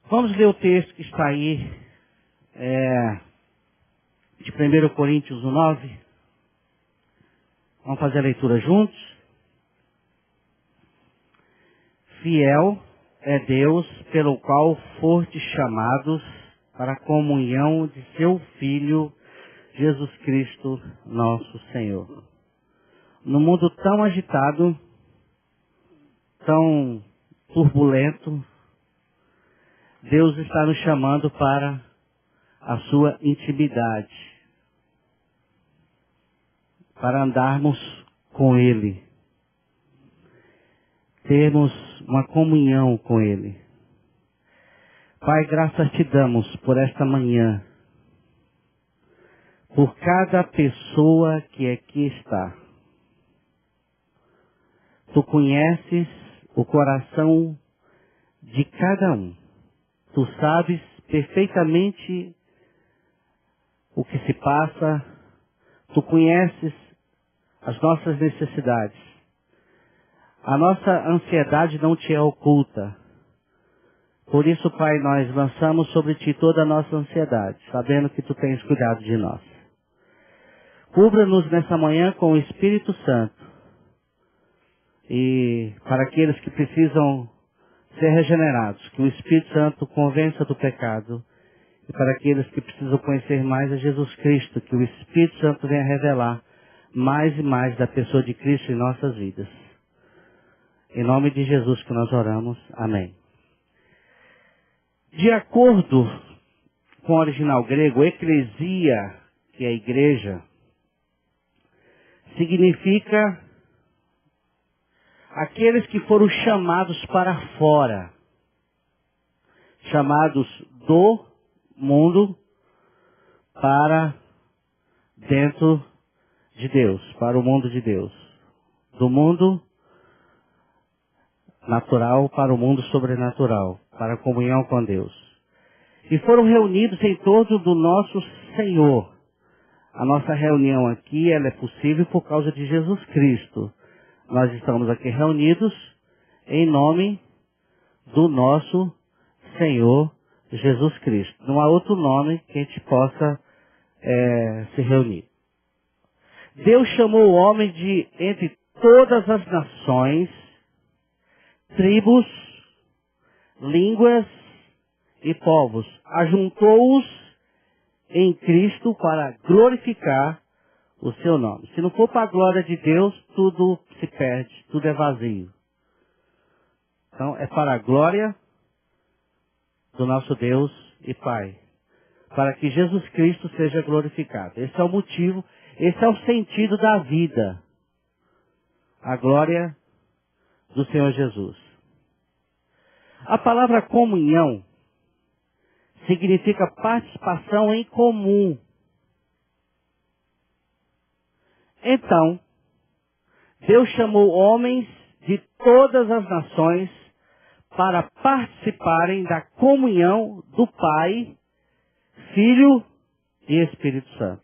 Vamos ler o texto que está aí, de 1 Coríntios 9. Vamos fazer a leitura juntos. Fiel é Deus, pelo qual fostes chamados para a comunhão de seu Filho, Jesus Cristo, nosso Senhor. No mundo tão agitado, tão turbulento, Deus está nos chamando para a sua intimidade, para andarmos com Ele, termos uma comunhão com Ele. Pai, graças te damos por esta manhã, por cada pessoa que aqui está. Tu conheces o coração de cada um. Tu sabes perfeitamente o que se passa. Tu conheces as nossas necessidades. A nossa ansiedade não te é oculta. Por isso, Pai, nós lançamos sobre Ti toda a nossa ansiedade, sabendo que Tu tens cuidado de nós. Cubra-nos nessa manhã com o Espírito Santo. E para aqueles que precisam ser regenerados, que o Espírito Santo convença do pecado. E para aqueles que precisam conhecer mais a Jesus Cristo, que o Espírito Santo venha revelar mais e mais da pessoa de Cristo em nossas vidas. Em nome de Jesus que nós oramos. Amém. De acordo com o original grego, eclesia, que é a igreja, significa aqueles que foram chamados para fora, chamados do mundo para dentro de Deus, para o mundo de Deus. Do mundo natural para o mundo sobrenatural, para a comunhão com Deus. E foram reunidos em torno do nosso Senhor. A nossa reunião aqui, ela é possível por causa de Jesus Cristo. Nós estamos aqui reunidos em nome do nosso Senhor Jesus Cristo. Não há outro nome que a gente possa se reunir. Deus chamou o homem de entre todas as nações, tribos, línguas e povos. Ajuntou-os em Cristo para glorificar o seu nome. Se não for para a glória de Deus, tudo se perde, tudo é vazio. Então, é para a glória do nosso Deus e Pai, para que Jesus Cristo seja glorificado. Esse é o motivo, esse é o sentido da vida. A glória do Senhor Jesus. A palavra comunhão significa participação em comum. Então, Deus chamou homens de todas as nações para participarem da comunhão do Pai, Filho e Espírito Santo.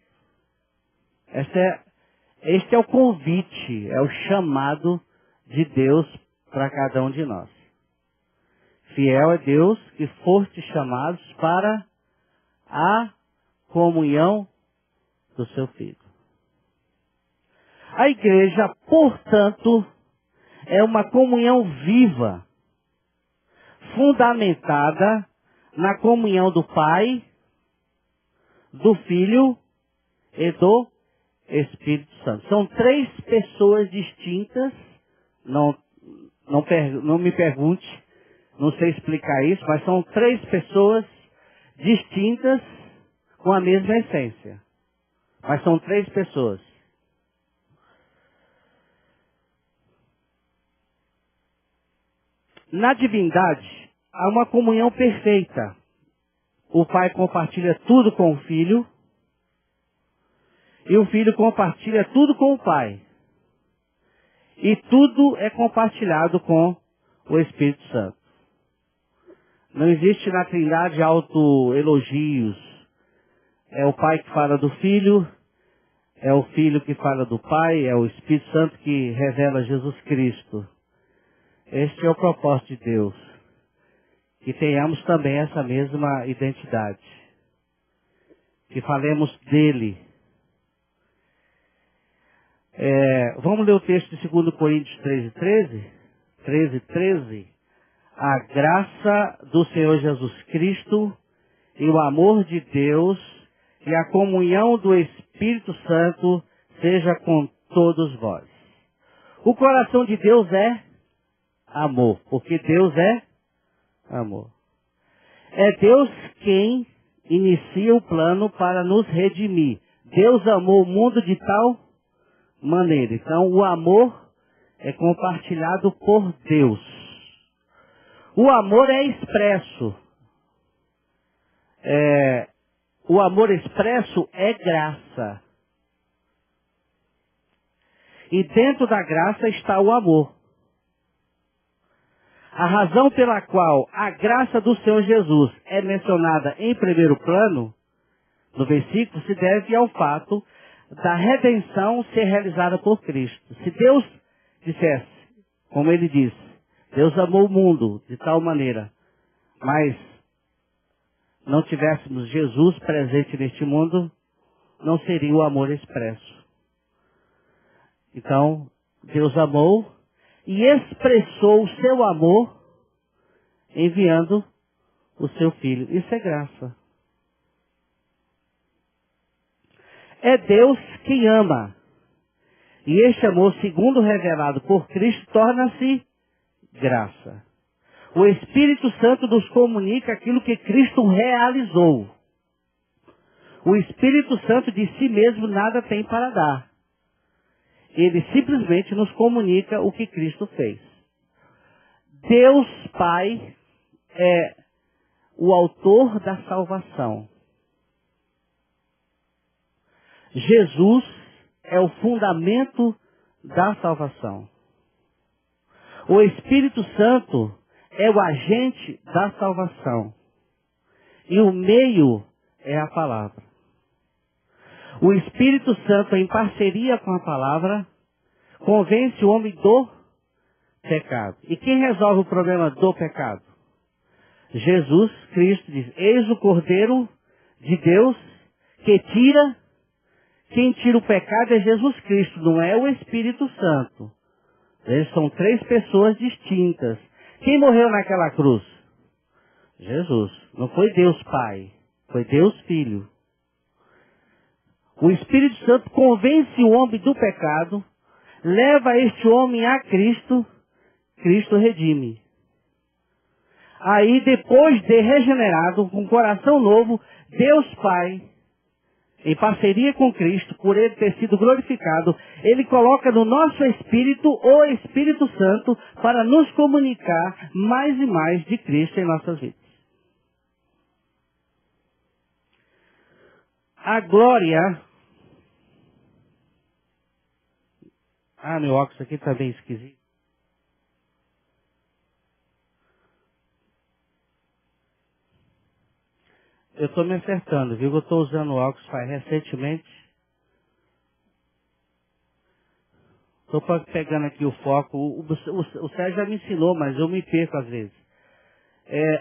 Este é o convite, é o chamado de Deus para cada um de nós. Fiel é Deus que foste chamados para a comunhão do seu Filho. A igreja, portanto, é uma comunhão viva, fundamentada na comunhão do Pai, do Filho e do Espírito Santo. São três pessoas distintas, não me pergunte, não sei explicar isso, mas são três pessoas distintas com a mesma essência. Mas são três pessoas. Na divindade, há uma comunhão perfeita. O Pai compartilha tudo com o Filho, e o Filho compartilha tudo com o Pai. E tudo é compartilhado com o Espírito Santo. Não existe na Trindade autoelogios. É o Pai que fala do Filho, é o Filho que fala do Pai, é o Espírito Santo que revela Jesus Cristo. Este é o propósito de Deus. que tenhamos também essa mesma identidade. Que falemos dele. Vamos ler o texto de 2 Coríntios 13:13. A graça do Senhor Jesus Cristo e o amor de Deus e a comunhão do Espírito Santo seja com todos vós. O coração de Deus é amor, porque Deus é amor. É Deus quem inicia o plano para nos redimir. Deus amou o mundo de tal maneira. Então, o amor é compartilhado por Deus. O amor é expresso. O amor expresso é graça. E dentro da graça está o amor. A razão pela qual a graça do Senhor Jesus é mencionada em primeiro plano, no versículo, se deve ao fato da redenção ser realizada por Cristo. Se Deus dissesse, como ele disse, Deus amou o mundo de tal maneira, mas não tivéssemos Jesus presente neste mundo, não seria o amor expresso. Então, Deus amou e expressou o seu amor enviando o seu Filho. Isso é graça. É Deus quem ama. E este amor, segundo revelado por Cristo, torna-se graça. O Espírito Santo nos comunica aquilo que Cristo realizou. O Espírito Santo de si mesmo nada tem para dar. Ele simplesmente nos comunica o que Cristo fez. Deus Pai é o autor da salvação. Jesus é o fundamento da salvação. O Espírito Santo é o agente da salvação. E o meio é a palavra. O Espírito Santo, em parceria com a palavra, convence o homem do pecado. E quem resolve o problema do pecado? Jesus Cristo diz, eis o Cordeiro de Deus que tira. Quem tira o pecado é Jesus Cristo, não é o Espírito Santo. Eles são três pessoas distintas. Quem morreu naquela cruz? Jesus. Não foi Deus Pai, foi Deus Filho. O Espírito Santo convence o homem do pecado, leva este homem a Cristo, Cristo redime. Aí, depois de regenerado, com um coração novo, Deus Pai, em parceria com Cristo, por ele ter sido glorificado, ele coloca no nosso espírito o Espírito Santo para nos comunicar mais e mais de Cristo em nossas vidas. A glória... meu óculos aqui está bem esquisito. Eu estou me acertando, viu? Eu estou usando óculos recentemente. Estou pegando aqui o foco. O Sérgio já me ensinou, mas eu me perco às vezes.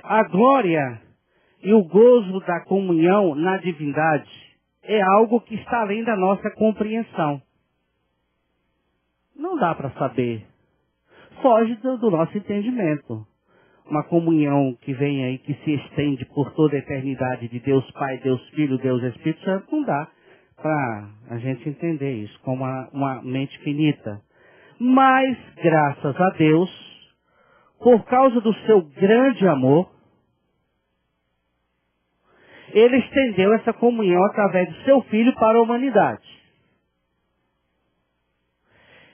A glória e o gozo da comunhão na divindade é algo que está além da nossa compreensão. Não dá para saber. Foge do nosso entendimento. Uma comunhão que vem aí, que se estende por toda a eternidade de Deus Pai, Deus Filho, Deus Espírito Santo, não dá para a gente entender isso como uma mente finita. Mas, graças a Deus, por causa do seu grande amor, ele estendeu essa comunhão através do seu Filho para a humanidade.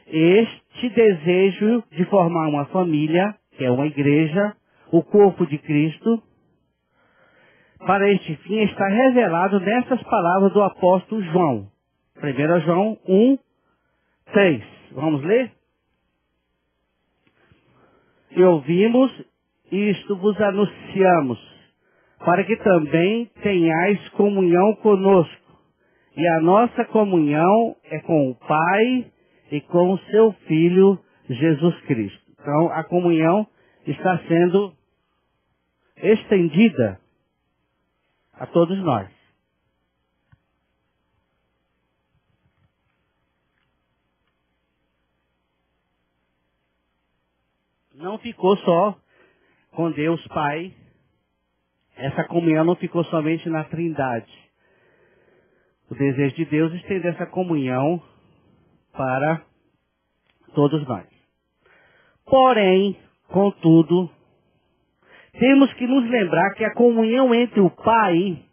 Este desejo de formar uma família, que é uma igreja, o corpo de Cristo, para este fim está revelado nessas palavras do apóstolo João. 1 João 1:3. Vamos ler? E ouvimos, isto vos anunciamos, para que também tenhais comunhão conosco. E a nossa comunhão é com o Pai e com o seu Filho, Jesus Cristo. Então, a comunhão está sendo estendida a todos nós. Não ficou só com Deus Pai. Essa comunhão não ficou somente na Trindade. O desejo de Deus é estender essa comunhão para todos nós. Porém, contudo, temos que nos lembrar que a comunhão entre o Pai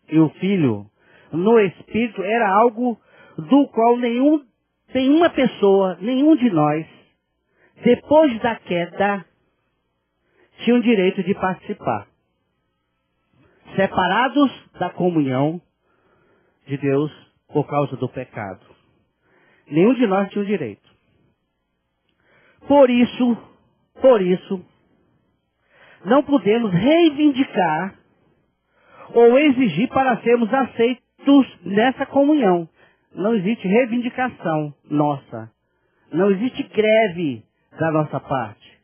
e o Filho no Espírito era algo do qual nenhuma pessoa, nenhum de nós, depois da queda, tinha o direito de participar. Separados da comunhão de Deus por causa do pecado. Nenhum de nós tinha o direito. Por isso, não podemos reivindicar ou exigir para sermos aceitos nessa comunhão. Não existe reivindicação nossa. Não existe greve da nossa parte.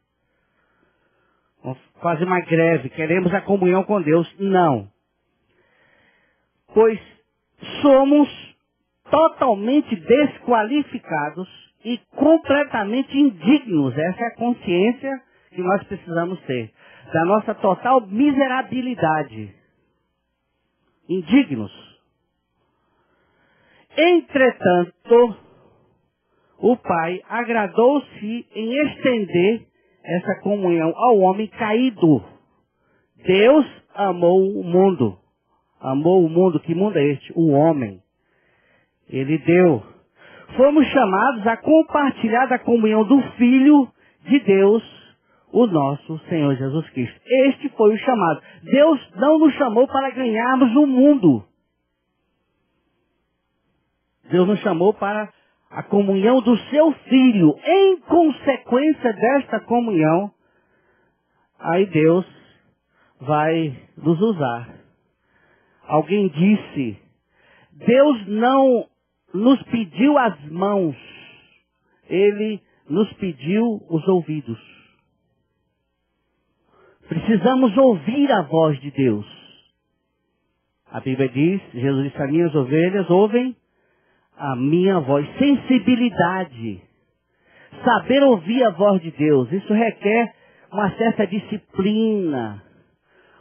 Vamos fazer uma greve, queremos a comunhão com Deus. Não. Pois somos totalmente desqualificados e completamente indignos. Essa é a consciência que nós precisamos ter. Da nossa total miserabilidade. Indignos. Entretanto, o Pai agradou-se em estender essa comunhão ao homem caído. Deus amou o mundo. Amou o mundo. Que mundo é este? O homem. Ele deu. Fomos chamados a compartilhar da comunhão do Filho de Deus, o nosso Senhor Jesus Cristo. Este foi o chamado. Deus não nos chamou para ganharmos o mundo. Deus nos chamou para a comunhão do seu Filho. Em consequência desta comunhão, aí Deus vai nos usar. Alguém disse, Deus não nos pediu as mãos, Ele nos pediu os ouvidos. Precisamos ouvir a voz de Deus. A Bíblia diz, Jesus disse, as minhas ovelhas ouvem a minha voz. Sensibilidade. Saber ouvir a voz de Deus. Isso requer uma certa disciplina,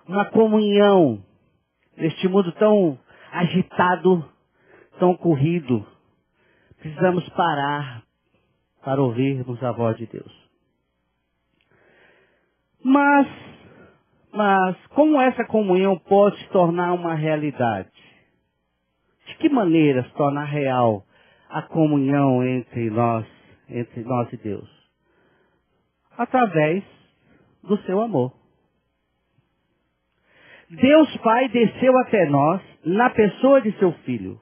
uma comunhão. Neste mundo tão agitado, tão corrido, precisamos parar para ouvirmos a voz de Deus. Mas como essa comunhão pode se tornar uma realidade? De que maneira se tornar real a comunhão entre nós e Deus? Através do seu amor. Deus Pai desceu até nós na pessoa de seu Filho.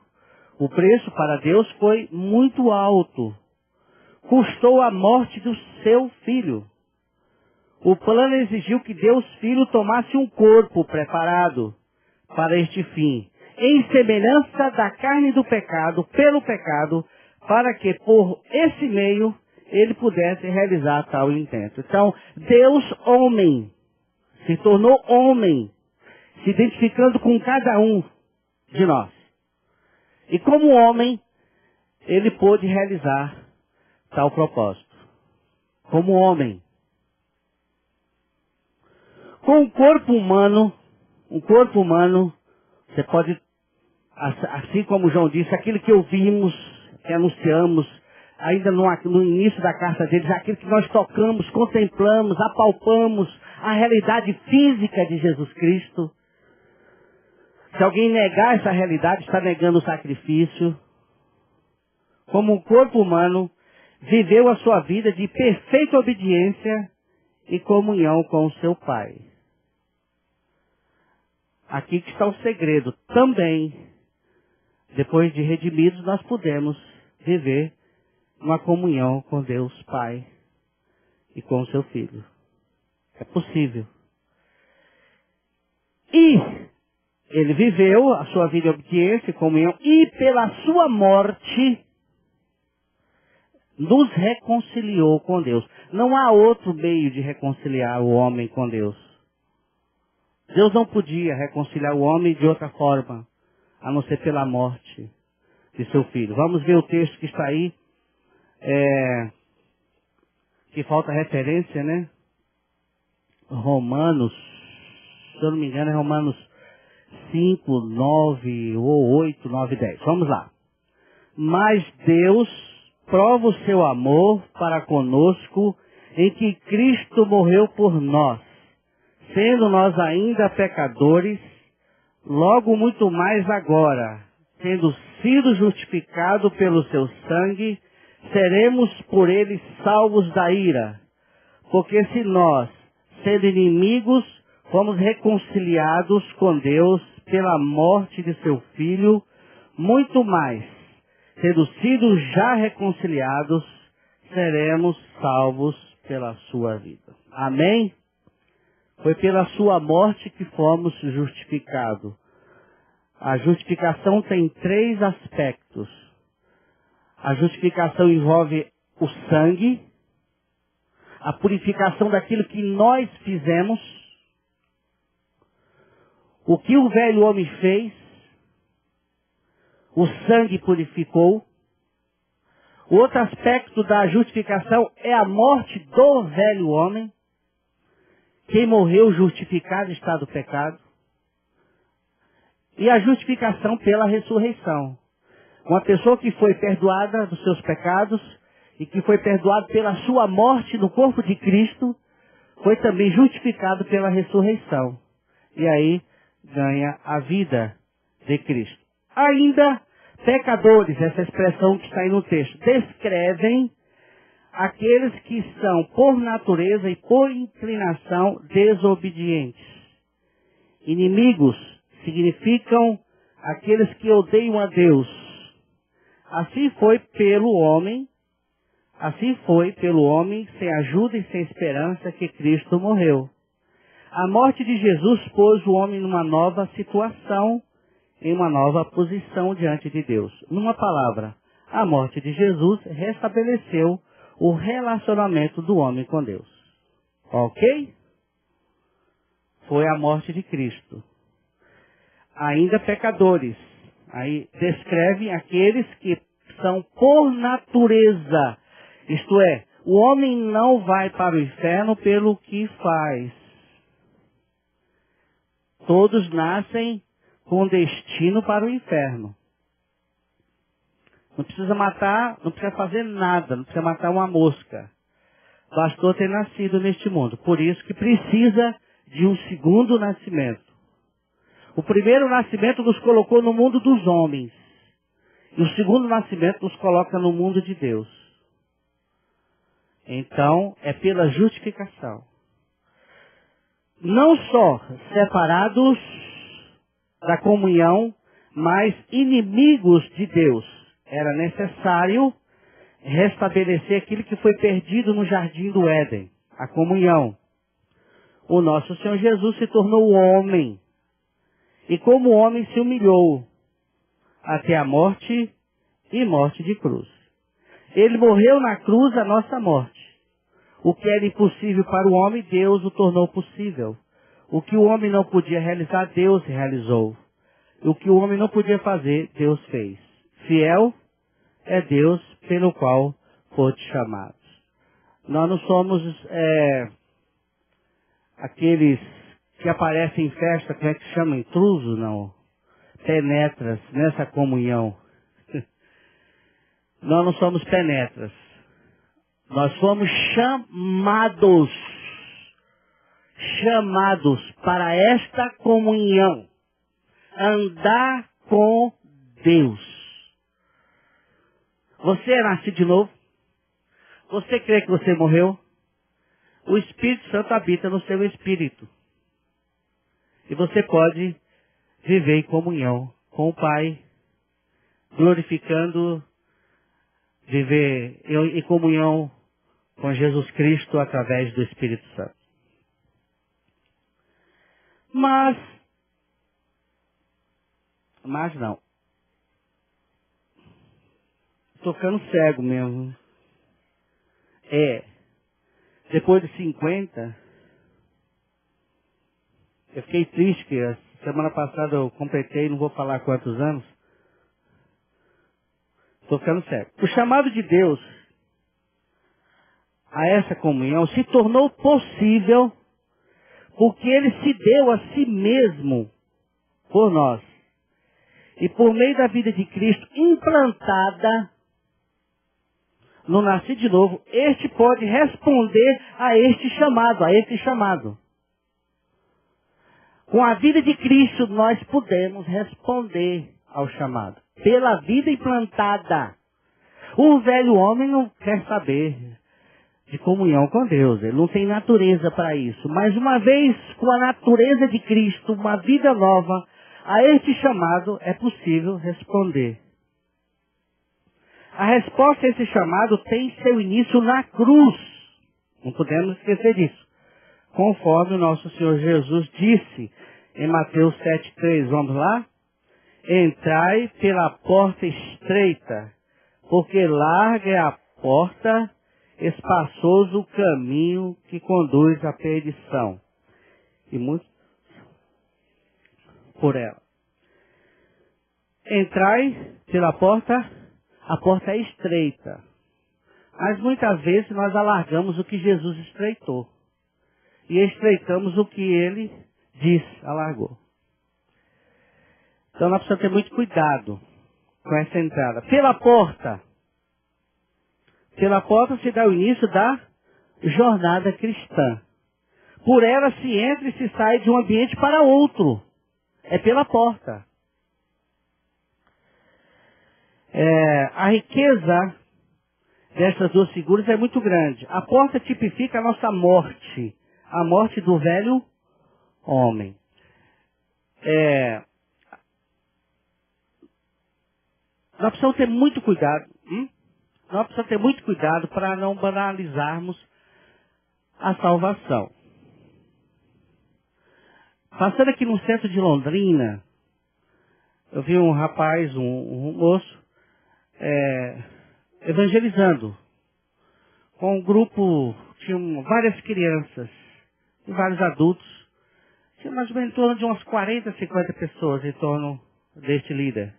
O preço para Deus foi muito alto. Custou a morte do seu Filho. O plano exigiu que Deus Filho tomasse um corpo preparado para este fim, em semelhança da carne do pecado, pelo pecado, para que por esse meio ele pudesse realizar tal intento. Então, Deus homem, se tornou homem, se identificando com cada um de nós. E como homem, ele pôde realizar tal propósito. Como homem. Com um corpo humano, você pode, assim como João disse, aquilo que ouvimos, que anunciamos, ainda no início da carta deles, aquilo que nós tocamos, contemplamos, apalpamos, a realidade física de Jesus Cristo. Se alguém negar essa realidade, está negando o sacrifício. Como um corpo humano, viveu a sua vida de perfeita obediência e comunhão com o seu Pai. Aqui que está o segredo. Também, depois de redimidos, nós podemos viver uma comunhão com Deus Pai e com o seu Filho. É possível. E ele viveu a sua vida de obediência e comunhão, e pela sua morte nos reconciliou com Deus. Não há outro meio de reconciliar o homem com Deus. Deus não podia reconciliar o homem de outra forma, a não ser pela morte de seu filho. Vamos ver o texto que está aí, que falta referência, né? Romanos, se eu não me engano, é Romanos 5, 9 ou 8, 9, 10. Vamos lá. Mas Deus prova o seu amor para conosco em que Cristo morreu por nós, sendo nós ainda pecadores, logo muito mais agora, tendo sido justificado pelo seu sangue, seremos por ele salvos da ira. Porque se nós, sendo inimigos, fomos reconciliados com Deus pela morte de seu Filho, muito mais, tendo sido já reconciliados, seremos salvos pela sua vida. Amém? Foi pela sua morte que fomos justificados. A justificação tem 3 aspectos. A justificação envolve o sangue, a purificação daquilo que nós fizemos, o que o velho homem fez, o sangue purificou. O outro aspecto da justificação é a morte do velho homem. Quem morreu justificado está do pecado. E a justificação pela ressurreição. Uma pessoa que foi perdoada dos seus pecados e que foi perdoada pela sua morte no corpo de Cristo, foi também justificado pela ressurreição. E aí ganha a vida de Cristo. Ainda pecadores, essa expressão que está aí no texto, descrevem aqueles que são por natureza e por inclinação desobedientes. Inimigos significam aqueles que odeiam a Deus. Assim foi pelo homem sem ajuda e sem esperança que Cristo morreu. A morte de Jesus pôs o homem numa nova situação, em uma nova posição diante de Deus. Numa palavra, a morte de Jesus restabeleceu o relacionamento do homem com Deus. Ok? Foi a morte de Cristo. Ainda pecadores. Aí descreve aqueles que são por natureza. Isto é, o homem não vai para o inferno pelo que faz. Todos nascem com destino para o inferno. Não precisa matar, não precisa fazer nada, não precisa matar uma mosca. Bastou ter nascido neste mundo. Por isso que precisa de um segundo nascimento. O primeiro nascimento nos colocou no mundo dos homens. E o segundo nascimento nos coloca no mundo de Deus. Então, é pela justificação. Não só separados da comunhão, mas inimigos de Deus. Era necessário restabelecer aquilo que foi perdido no jardim do Éden, a comunhão. O nosso Senhor Jesus se tornou homem. E como homem se humilhou até a morte e morte de cruz. Ele morreu na cruz a nossa morte. O que era impossível para o homem, Deus o tornou possível. O que o homem não podia realizar, Deus realizou. O que o homem não podia fazer, Deus fez. Fiel é Deus pelo qual foste chamados. Nós não somos aqueles que aparecem em festa, como é que chama? Intruso, não. Penetras nessa comunhão. Nós não somos penetras. Nós somos chamados para esta comunhão. Andar com Deus. Você é nascido de novo? Você crê que você morreu? O Espírito Santo habita no seu espírito. E você pode viver em comunhão com o Pai, glorificando, viver em comunhão com Jesus Cristo através do Espírito Santo. Mas não. Estou ficando cego mesmo. Depois de 50, Eu fiquei triste que a semana passada eu completei, não vou falar quantos anos. Estou ficando sério. O chamado de Deus a essa comunhão se tornou possível porque Ele se deu a si mesmo por nós. E por meio da vida de Cristo implantada no nascido de novo, este pode responder a este chamado. Com a vida de Cristo nós podemos responder ao chamado. Pela vida implantada. O velho homem não quer saber de comunhão com Deus. Ele não tem natureza para isso. Mas uma vez com a natureza de Cristo, uma vida nova, a este chamado é possível responder. A resposta a esse chamado tem seu início na cruz. Não podemos esquecer disso. Conforme o nosso Senhor Jesus disse em Mateus 7,3. Vamos lá? Entrai pela porta estreita, porque larga é a porta, espaçoso o caminho que conduz à perdição. E muitos por ela. Entrai pela porta, a porta é estreita. Mas muitas vezes nós alargamos o que Jesus estreitou. E estreitamos o que ele disse, alargou. Então nós precisamos ter muito cuidado com essa entrada. Pela porta se dá o início da jornada cristã. Por ela se entra e se sai de um ambiente para outro. É pela porta. A riqueza dessas duas figuras é muito grande. A porta tipifica a nossa morte. A morte do velho homem. Nós precisamos ter muito cuidado. Nós precisamos ter muito cuidado para não banalizarmos a salvação. Passando aqui no centro de Londrina, eu vi um rapaz, um moço, evangelizando. Com um grupo, tinham várias crianças e vários adultos. Tinha mais ou menos em torno de umas 40, 50 pessoas em torno deste líder.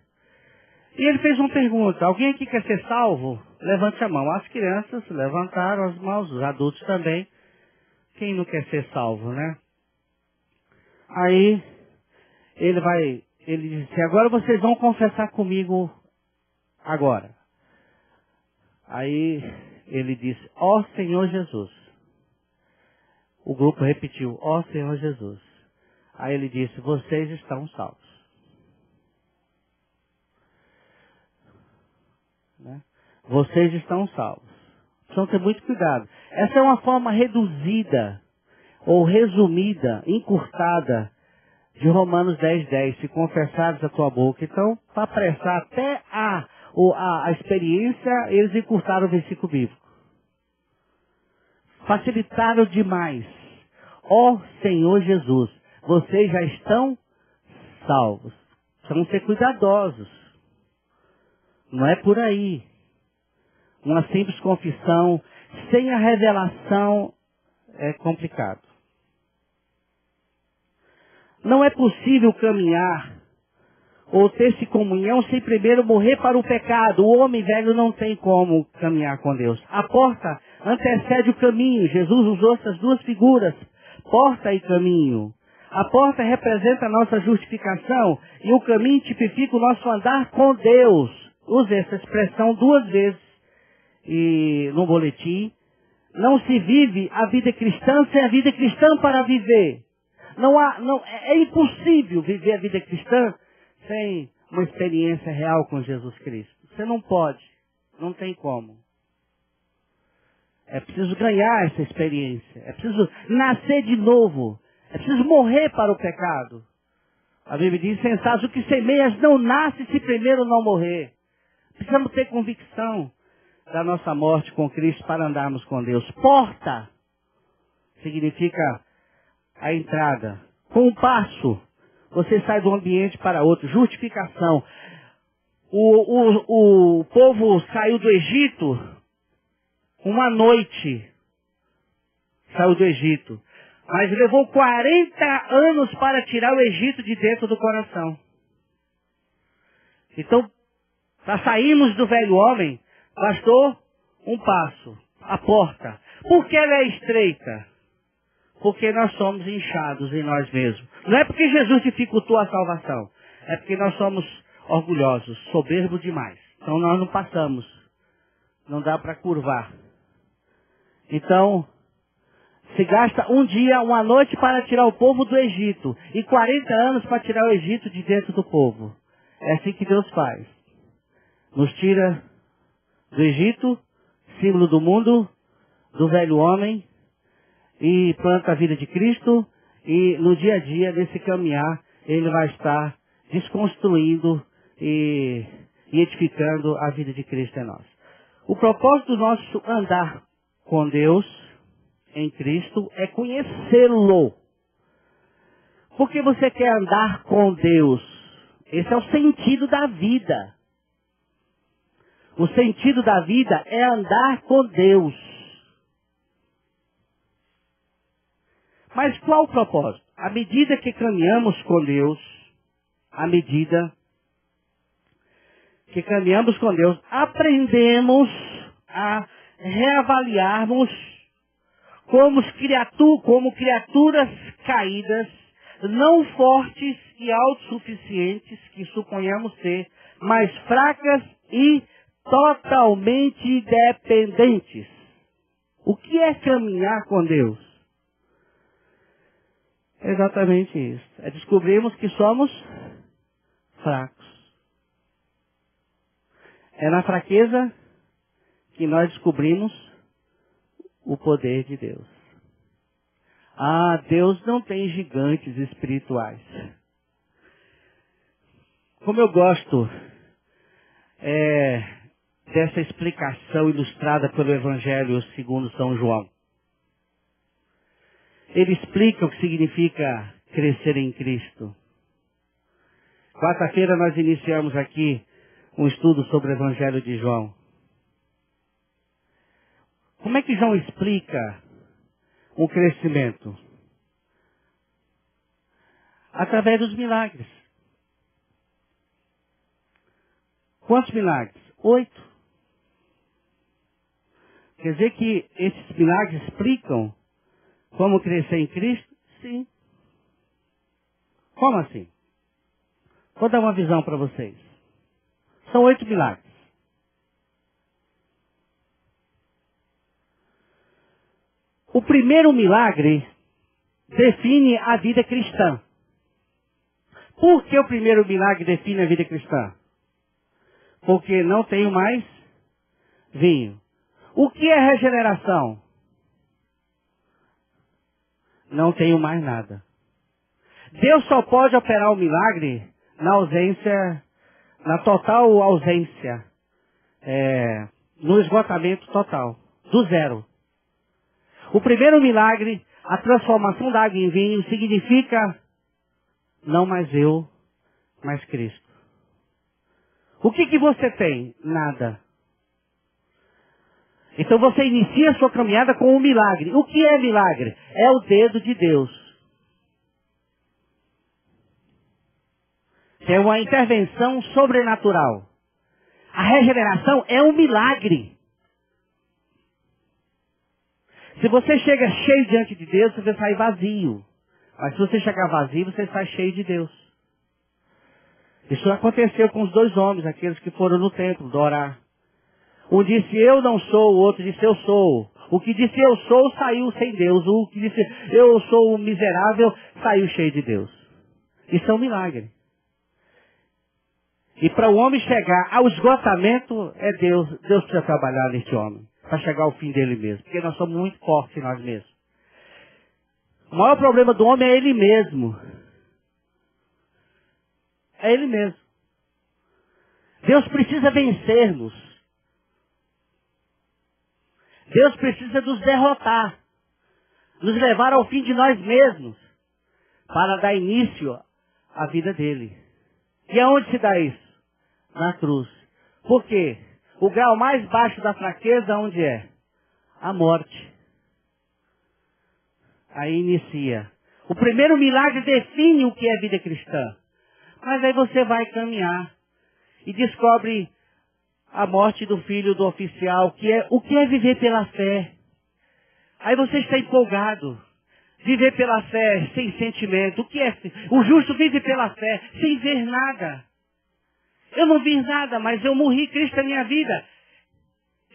E ele fez uma pergunta: alguém aqui quer ser salvo? Levante a mão. As crianças levantaram as mãos, os adultos também. Quem não quer ser salvo, né? Aí, ele disse: agora vocês vão confessar comigo agora. Aí, ele disse: ó Senhor Jesus. O grupo repetiu: ó Senhor Jesus. Aí ele disse: vocês estão salvos. Né? Vocês estão salvos. Precisam ter muito cuidado. Essa é uma forma reduzida, ou resumida, encurtada, de Romanos 10:10. Se confessares a tua boca. Então, para apressar até a experiência, eles encurtaram o versículo bíblico. Facilitaram demais. Ó Senhor Jesus, vocês já estão salvos. Precisam ser cuidadosos. Não é por aí. Uma simples confissão, sem a revelação, é complicado. Não é possível caminhar ou ter-se comunhão sem primeiro morrer para o pecado. O homem velho não tem como caminhar com Deus. A porta antecede o caminho. Jesus usou essas duas figuras, porta e caminho. A porta representa a nossa justificação e o caminho tipifica o nosso andar com Deus. Use essa expressão 2 vezes e no boletim. Não se vive a vida cristã sem a vida cristã para viver. É impossível viver a vida cristã sem uma experiência real com Jesus Cristo. Você não pode. Não tem como. É preciso ganhar essa experiência. É preciso nascer de novo. É preciso morrer para o pecado. A Bíblia diz: sensato o que semeias não nasce se primeiro não morrer. Precisamos ter convicção da nossa morte com Cristo para andarmos com Deus. Porta significa a entrada. Com um passo, você sai de um ambiente para outro. Justificação. O povo saiu do Egito uma noite. Saiu do Egito. Mas levou 40 anos para tirar o Egito de dentro do coração. Então, para sairmos do velho homem, bastou um passo, a porta. Por que ela é estreita? Porque nós somos inchados em nós mesmos. Não é porque Jesus dificultou a salvação. É porque nós somos orgulhosos, soberbos demais. Então nós não passamos. Não dá para curvar. Então, se gasta um dia, uma noite para tirar o povo do Egito. E 40 anos para tirar o Egito de dentro do povo. É assim que Deus faz. Nos tira do Egito, símbolo do mundo, do velho homem, e planta a vida de Cristo, e no dia a dia, nesse caminhar, Ele vai estar desconstruindo e edificando a vida de Cristo em nós. O propósito do nosso andar com Deus, em Cristo, é conhecê-lo. Por que você quer andar com Deus? Esse é o sentido da vida. O sentido da vida é andar com Deus. Mas qual o propósito? À medida que caminhamos com Deus, à medida que caminhamos com Deus, aprendemos a reavaliarmos como criaturas caídas, não fortes e autossuficientes, que suponhamos ser, mas fracas e totalmente dependentes. O que é caminhar com Deus? É exatamente isso. É descobrirmos que somos fracos. É na fraqueza que nós descobrimos o poder de Deus. Ah, Deus não tem gigantes espirituais. Como eu gosto dessa explicação ilustrada pelo Evangelho segundo São João. Ele explica o que significa crescer em Cristo. Quarta-feira nós iniciamos aqui um estudo sobre o Evangelho de João. Como é que João explica o crescimento? Através dos milagres. Quantos milagres? 8. Quer dizer que esses milagres explicam como crescer em Cristo? Sim. Como assim? Vou dar uma visão para vocês. São 8 milagres. O primeiro milagre define a vida cristã. Por que o primeiro milagre define a vida cristã? Porque não tenho mais vinho. O que é regeneração? Não tenho mais nada. Deus só pode operar o milagre na total ausência, no esgotamento total, do zero. O primeiro milagre, a transformação da água em vinho, significa não mais eu, mas Cristo. O que você tem? Nada. Então você inicia a sua caminhada com um milagre. O que é milagre? É o dedo de Deus. É uma intervenção sobrenatural. A regeneração é um milagre. Se você chega cheio diante de Deus, você vai sair vazio. Mas se você chegar vazio, você sai cheio de Deus. Isso aconteceu com os 2 homens, aqueles que foram no templo orar. Um disse, eu não sou, o outro disse, eu sou. O que disse, eu sou, saiu sem Deus. O que disse, eu sou um miserável, saiu cheio de Deus. Isso é um milagre. E para o homem chegar ao esgotamento, é Deus. Deus precisa trabalhar neste homem, para chegar ao fim dele mesmo. Porque nós somos muito fortes em nós mesmos. O maior problema do homem é ele mesmo. É ele mesmo. Deus precisa vencer-nos. Deus precisa nos derrotar. Nos levar ao fim de nós mesmos. Para dar início à vida dele. E aonde se dá isso? Na cruz. Por quê? O grau mais baixo da fraqueza onde é? A morte. Aí inicia. O primeiro milagre define o que é vida cristã. Mas aí você vai caminhar e descobre a morte do filho do oficial, o que é viver pela fé. Aí você está empolgado. Viver pela fé sem sentimento. O que é? O justo vive pela fé sem ver nada. Eu não vi nada, mas eu morri, Cristo é minha vida.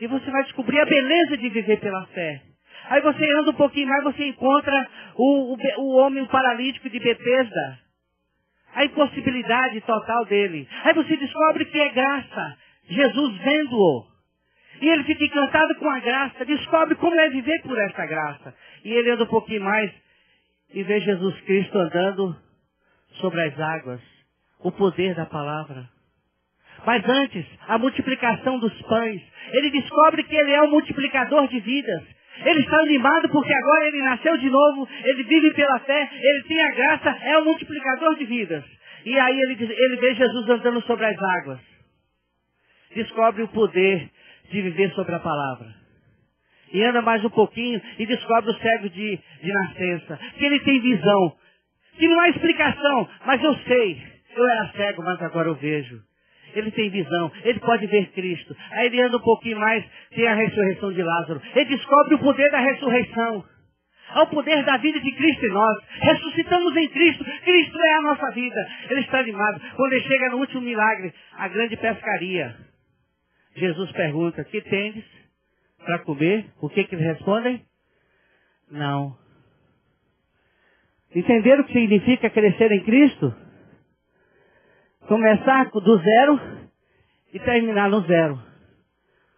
E você vai descobrir a beleza de viver pela fé. Aí você anda um pouquinho mais, você encontra o homem paralítico de Betesda. A impossibilidade total dele. Aí você descobre que é graça. Jesus vendo-o. E ele fica encantado com a graça. Descobre como é viver por essa graça. E ele anda um pouquinho mais e vê Jesus Cristo andando sobre as águas. O poder da palavra. Mas antes, a multiplicação dos pães. Ele descobre que ele é o multiplicador de vidas. Ele está animado porque agora ele nasceu de novo, ele vive pela fé, ele tem a graça, é o multiplicador de vidas. E aí ele vê Jesus andando sobre as águas. Descobre o poder de viver sobre a palavra. E anda mais um pouquinho e descobre o cego de nascença. Que ele tem visão. Que não há explicação, mas eu sei. Eu era cego, mas agora eu vejo. Ele tem visão, ele pode ver Cristo. Aí ele anda um pouquinho mais, tem a ressurreição de Lázaro. Ele descobre o poder da ressurreição. Há o poder da vida de Cristo em nós. Ressuscitamos em Cristo. Cristo é a nossa vida. Ele está animado. Quando ele chega no último milagre, a grande pescaria. Jesus pergunta, que tendes para comer? O que eles respondem? Não. Entenderam o que significa crescer em Cristo? Começar do zero e terminar no zero.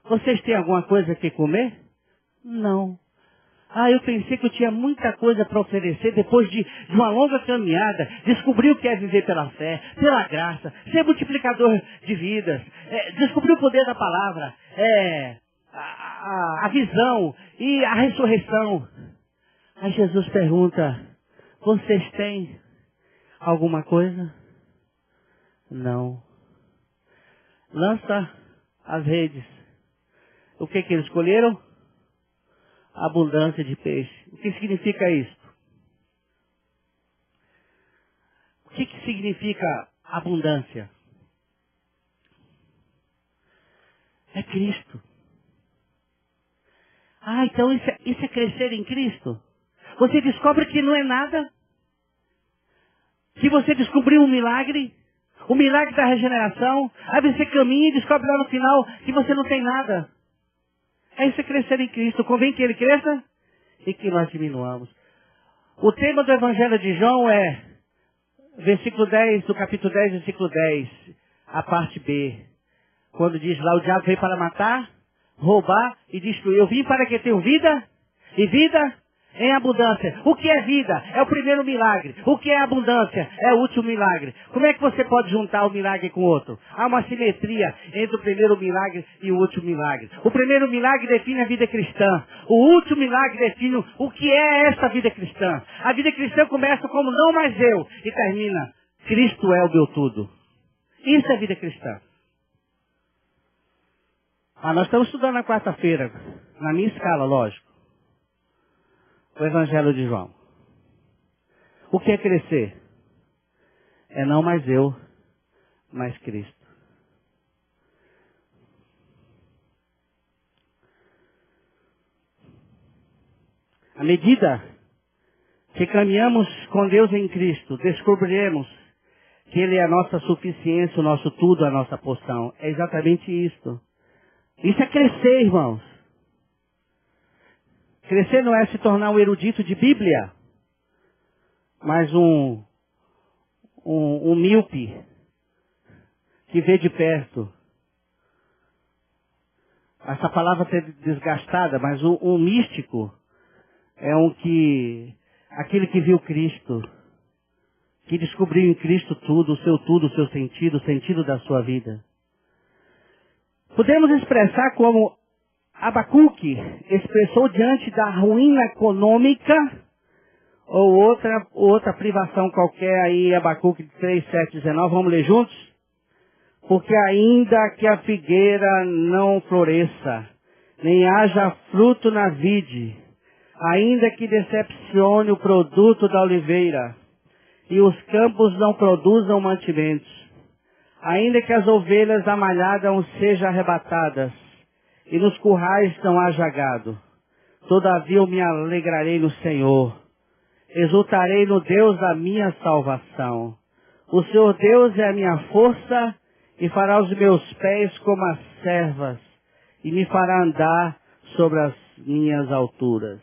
Vocês têm alguma coisa que comer? Não. Eu pensei que eu tinha muita coisa para oferecer depois de uma longa caminhada. Descobri o que é viver pela fé, pela graça, ser multiplicador de vidas. Descobrir o poder da palavra, a visão e a ressurreição. Aí Jesus pergunta, vocês têm alguma coisa? Não. Lança as redes. O que eles escolheram? Abundância de peixe. O que significa isso? O que significa abundância? É Cristo. Então isso é crescer em Cristo? Você descobre que não é nada? Que você descobriu um milagre? O milagre da regeneração? Aí você caminha e descobre lá no final que você não tem nada. Isso é crescer em Cristo. Convém que Ele cresça e que nós diminuamos. O tema do Evangelho de João é versículo 10, do capítulo 10, versículo 10, a parte B. Quando diz lá, o diabo veio para matar, roubar e destruir. Eu vim para que tenham vida e vida em abundância. O que é vida? É o primeiro milagre. O que é abundância? É o último milagre. Como é que você pode juntar um milagre com o outro? Há uma simetria entre o primeiro milagre e o último milagre. O primeiro milagre define a vida cristã. O último milagre define o que é esta vida cristã. A vida cristã começa como não mais eu e termina, Cristo é o meu tudo. Isso é vida cristã. Nós estamos estudando na quarta-feira, na minha escala, lógico. O Evangelho de João. O que é crescer? É não mais eu, mas Cristo. À medida que caminhamos com Deus em Cristo, descobriremos que Ele é a nossa suficiência, o nosso tudo, a nossa porção. É exatamente isso. Isso é crescer, irmãos. Crescer não é se tornar um erudito de Bíblia, mas um míope que vê de perto. Essa palavra está desgastada, mas um místico é aquele que viu Cristo, que descobriu em Cristo tudo, o seu sentido, o sentido da sua vida. Podemos expressar como Abacuque expressou diante da ruína econômica ou outra privação qualquer aí, Abacuque 3, 7, 19, vamos ler juntos? Porque ainda que a figueira não floresça, nem haja fruto na vide, Ainda que decepcione o produto da oliveira, e os campos não produzam mantimentos, ainda que as ovelhas da malhada não sejam arrebatadas, e nos currais não haja gado, todavia eu me alegrarei no Senhor, exultarei no Deus da minha salvação. O Senhor Deus é a minha força, e fará os meus pés como as servas, e me fará andar sobre as minhas alturas.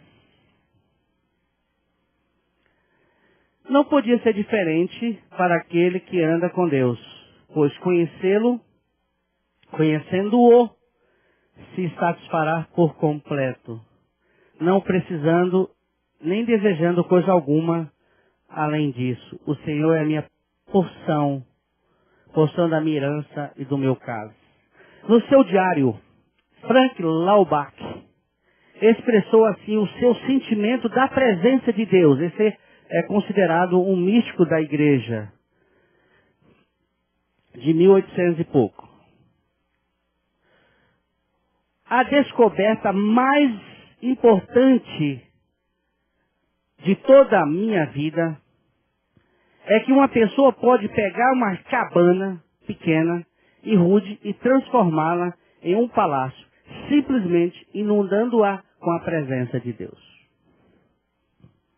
Não podia ser diferente para aquele que anda com Deus, pois conhecendo-o, se satisfará por completo, não precisando nem desejando coisa alguma além disso. O Senhor é a minha porção da minha herança e do meu caso. No seu diário, Frank Laubach expressou assim o seu sentimento da presença de Deus. Esse é considerado um místico da igreja, de 1800 e pouco. A descoberta mais importante de toda a minha vida é que uma pessoa pode pegar uma cabana pequena e rude e transformá-la em um palácio, simplesmente inundando-a com a presença de Deus.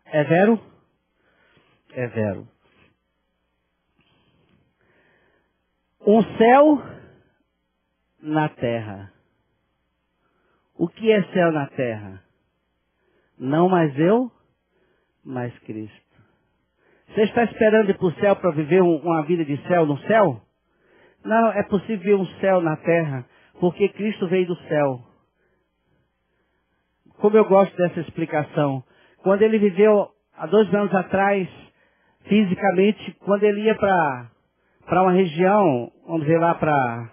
É vero? É vero. Um céu na terra. O que é céu na terra? Não mais eu, mas Cristo. Você está esperando ir para o céu para viver uma vida de céu no céu? Não, é possível ver um céu na terra, porque Cristo veio do céu. Como eu gosto dessa explicação. Quando ele viveu há 2 anos atrás, fisicamente, quando ele ia para uma região, vamos dizer lá para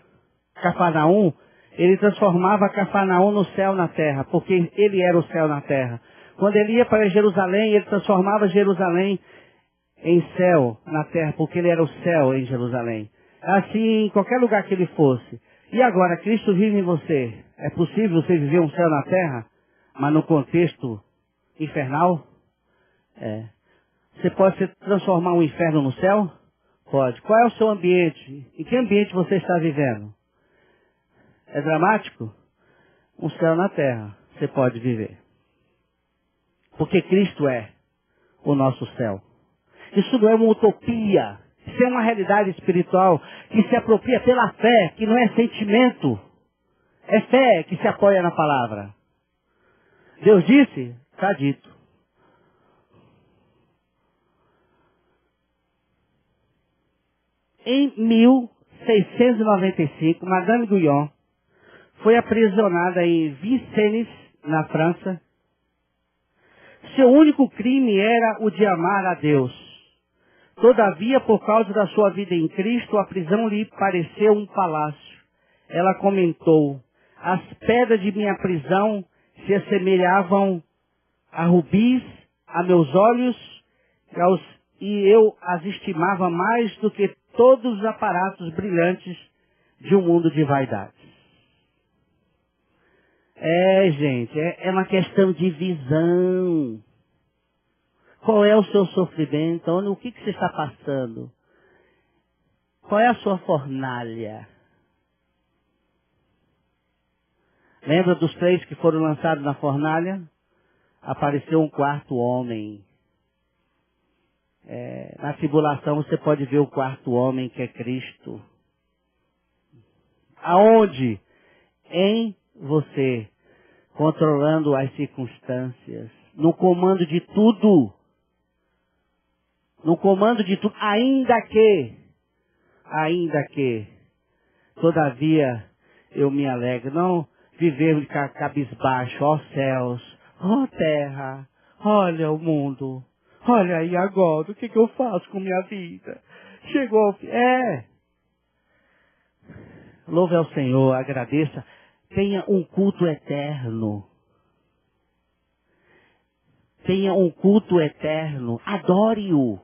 Cafarnaum, ele transformava Cafarnaum no céu na terra, porque ele era o céu na terra. Quando ele ia para Jerusalém, ele transformava Jerusalém em céu na terra, porque ele era o céu em Jerusalém. Assim, em qualquer lugar que ele fosse. E agora, Cristo vive em você. É possível você viver um céu na terra, mas no contexto infernal? É. Você pode transformar um inferno no céu? Pode. Qual é o seu ambiente? Em que ambiente você está vivendo? É dramático? Um céu na terra você pode viver. Porque Cristo é o nosso céu. Isso não é uma utopia. Isso é uma realidade espiritual que se apropria pela fé, que não é sentimento. É fé que se apoia na palavra. Deus disse, está dito. Em 1695, Madame Guyon foi aprisionada em Vincennes, na França. Seu único crime era o de amar a Deus. Todavia, por causa da sua vida em Cristo, a prisão lhe pareceu um palácio. Ela comentou, as pedras de minha prisão se assemelhavam a rubis a meus olhos, e eu as estimava mais do que todos os aparatos brilhantes de um mundo de vaidades. Gente, é uma questão de visão. Qual é o seu sofrimento? O que você está passando? Qual é a sua fornalha? Lembra dos 3 que foram lançados na fornalha? Apareceu um 4º homem. Na tribulação você pode ver o 4º homem, que é Cristo. Aonde? Em você, controlando as circunstâncias, no comando de tudo. No comando de tudo, ainda que, todavia, eu me alegro. Não viver de cabisbaixo, ó céus, ó terra, olha o mundo, olha aí agora, o que eu faço com minha vida? Chegou ao fim. Louve ao Senhor, agradeça, tenha um culto eterno. Tenha um culto eterno, adore-o.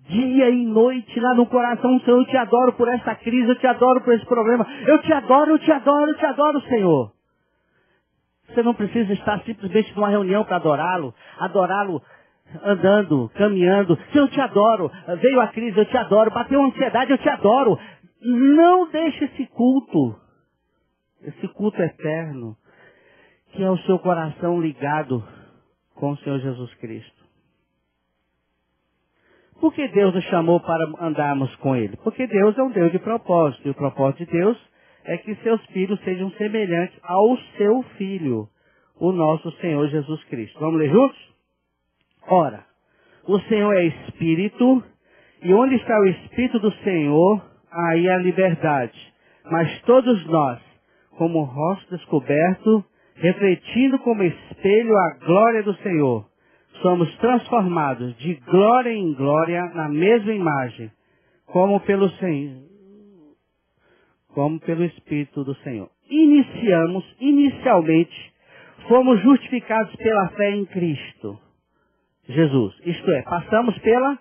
Dia e noite lá no coração, Senhor, eu te adoro por essa crise, eu te adoro por esse problema. Eu te adoro, Senhor. Você não precisa estar simplesmente numa reunião para adorá-lo. Adorá-lo andando, caminhando. Se eu te adoro, veio a crise, eu te adoro. Bateu a ansiedade, eu te adoro. Não deixe esse culto eterno, que é o seu coração ligado com o Senhor Jesus Cristo. Por que Deus nos chamou para andarmos com Ele? Porque Deus é um Deus de propósito. E o propósito de Deus é que seus filhos sejam semelhantes ao seu Filho, o nosso Senhor Jesus Cristo. Vamos ler juntos? Ora, o Senhor é Espírito, e onde está o Espírito do Senhor, aí há liberdade. Mas todos nós, como rosto descoberto, refletindo como espelho a glória do Senhor, somos transformados de glória em glória na mesma imagem, como pelo Espírito do Senhor. Inicialmente, fomos justificados pela fé em Cristo Jesus. Isto é, passamos pela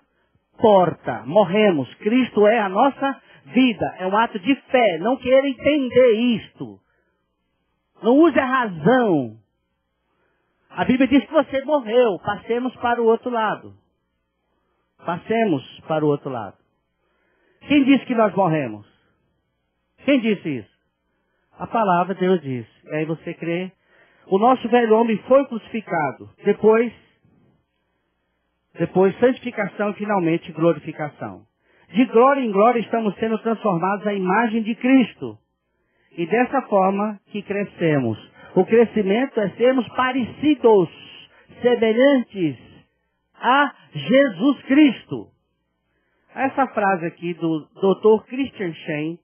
porta, morremos. Cristo é a nossa vida. É um ato de fé. Não queira entender isto. Não use a razão. A Bíblia diz que você morreu. Passemos para o outro lado. Passemos para o outro lado. Quem disse que nós morremos? Quem disse isso? A palavra de Deus diz. E aí você crê. O nosso velho homem foi crucificado. Depois santificação e finalmente glorificação. De glória em glória estamos sendo transformados à imagem de Cristo. E dessa forma que crescemos. O crescimento é sermos parecidos, semelhantes a Jesus Cristo. Essa frase aqui do Dr. Christian Shane: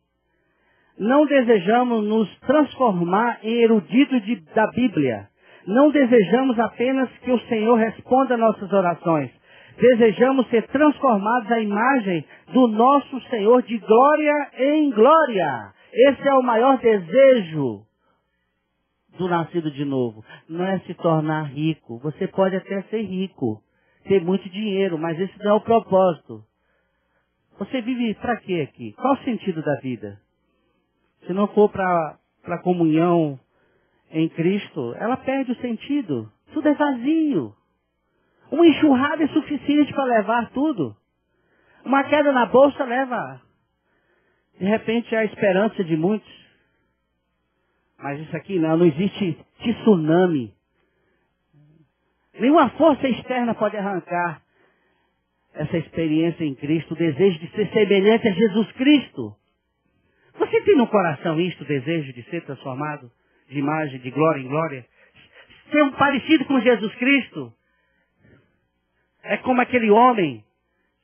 não desejamos nos transformar em eruditos da Bíblia. Não desejamos apenas que o Senhor responda nossas orações. Desejamos ser transformados à imagem do nosso Senhor de glória em glória. Esse é o maior desejo do nascido de novo. Não é se tornar rico. Você pode até ser rico, ter muito dinheiro, mas esse não é o propósito. Você vive para quê aqui? Qual o sentido da vida? Se não for para a comunhão em Cristo, ela perde o sentido. Tudo é vazio. Uma enxurrada é suficiente para levar tudo. Uma queda na bolsa leva, de repente, a esperança de muitos. Mas isso aqui não existe tsunami. Nenhuma força externa pode arrancar essa experiência em Cristo, o desejo de ser semelhante a Jesus Cristo. Você tem no coração isto, o desejo de ser transformado de imagem, de glória em glória? Ser um parecido com Jesus Cristo? É como aquele homem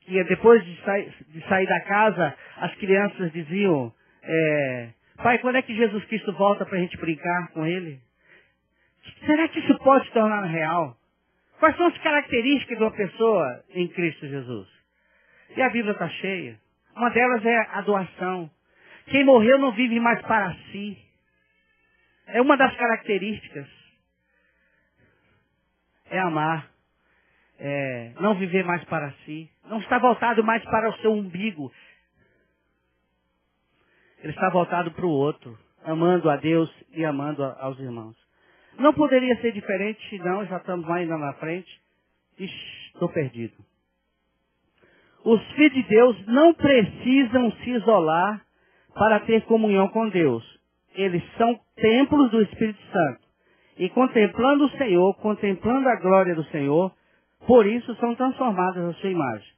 que depois de sair da casa, as crianças diziam, pai, quando é que Jesus Cristo volta para a gente brincar com ele? Será que isso pode se tornar real? Quais são as características de uma pessoa em Cristo Jesus? E a Bíblia está cheia. Uma delas é a doação. Quem morreu não vive mais para si. É uma das características. É amar. Não viver mais para si. Não está voltado mais para o seu umbigo. Ele está voltado para o outro. Amando a Deus e amando aos irmãos. Não poderia ser diferente, não. Já estamos ainda na frente. Estou perdido. Os filhos de Deus não precisam se isolar para ter comunhão com Deus. Eles são templos do Espírito Santo. E contemplando o Senhor, contemplando a glória do Senhor, por isso são transformados à sua imagem.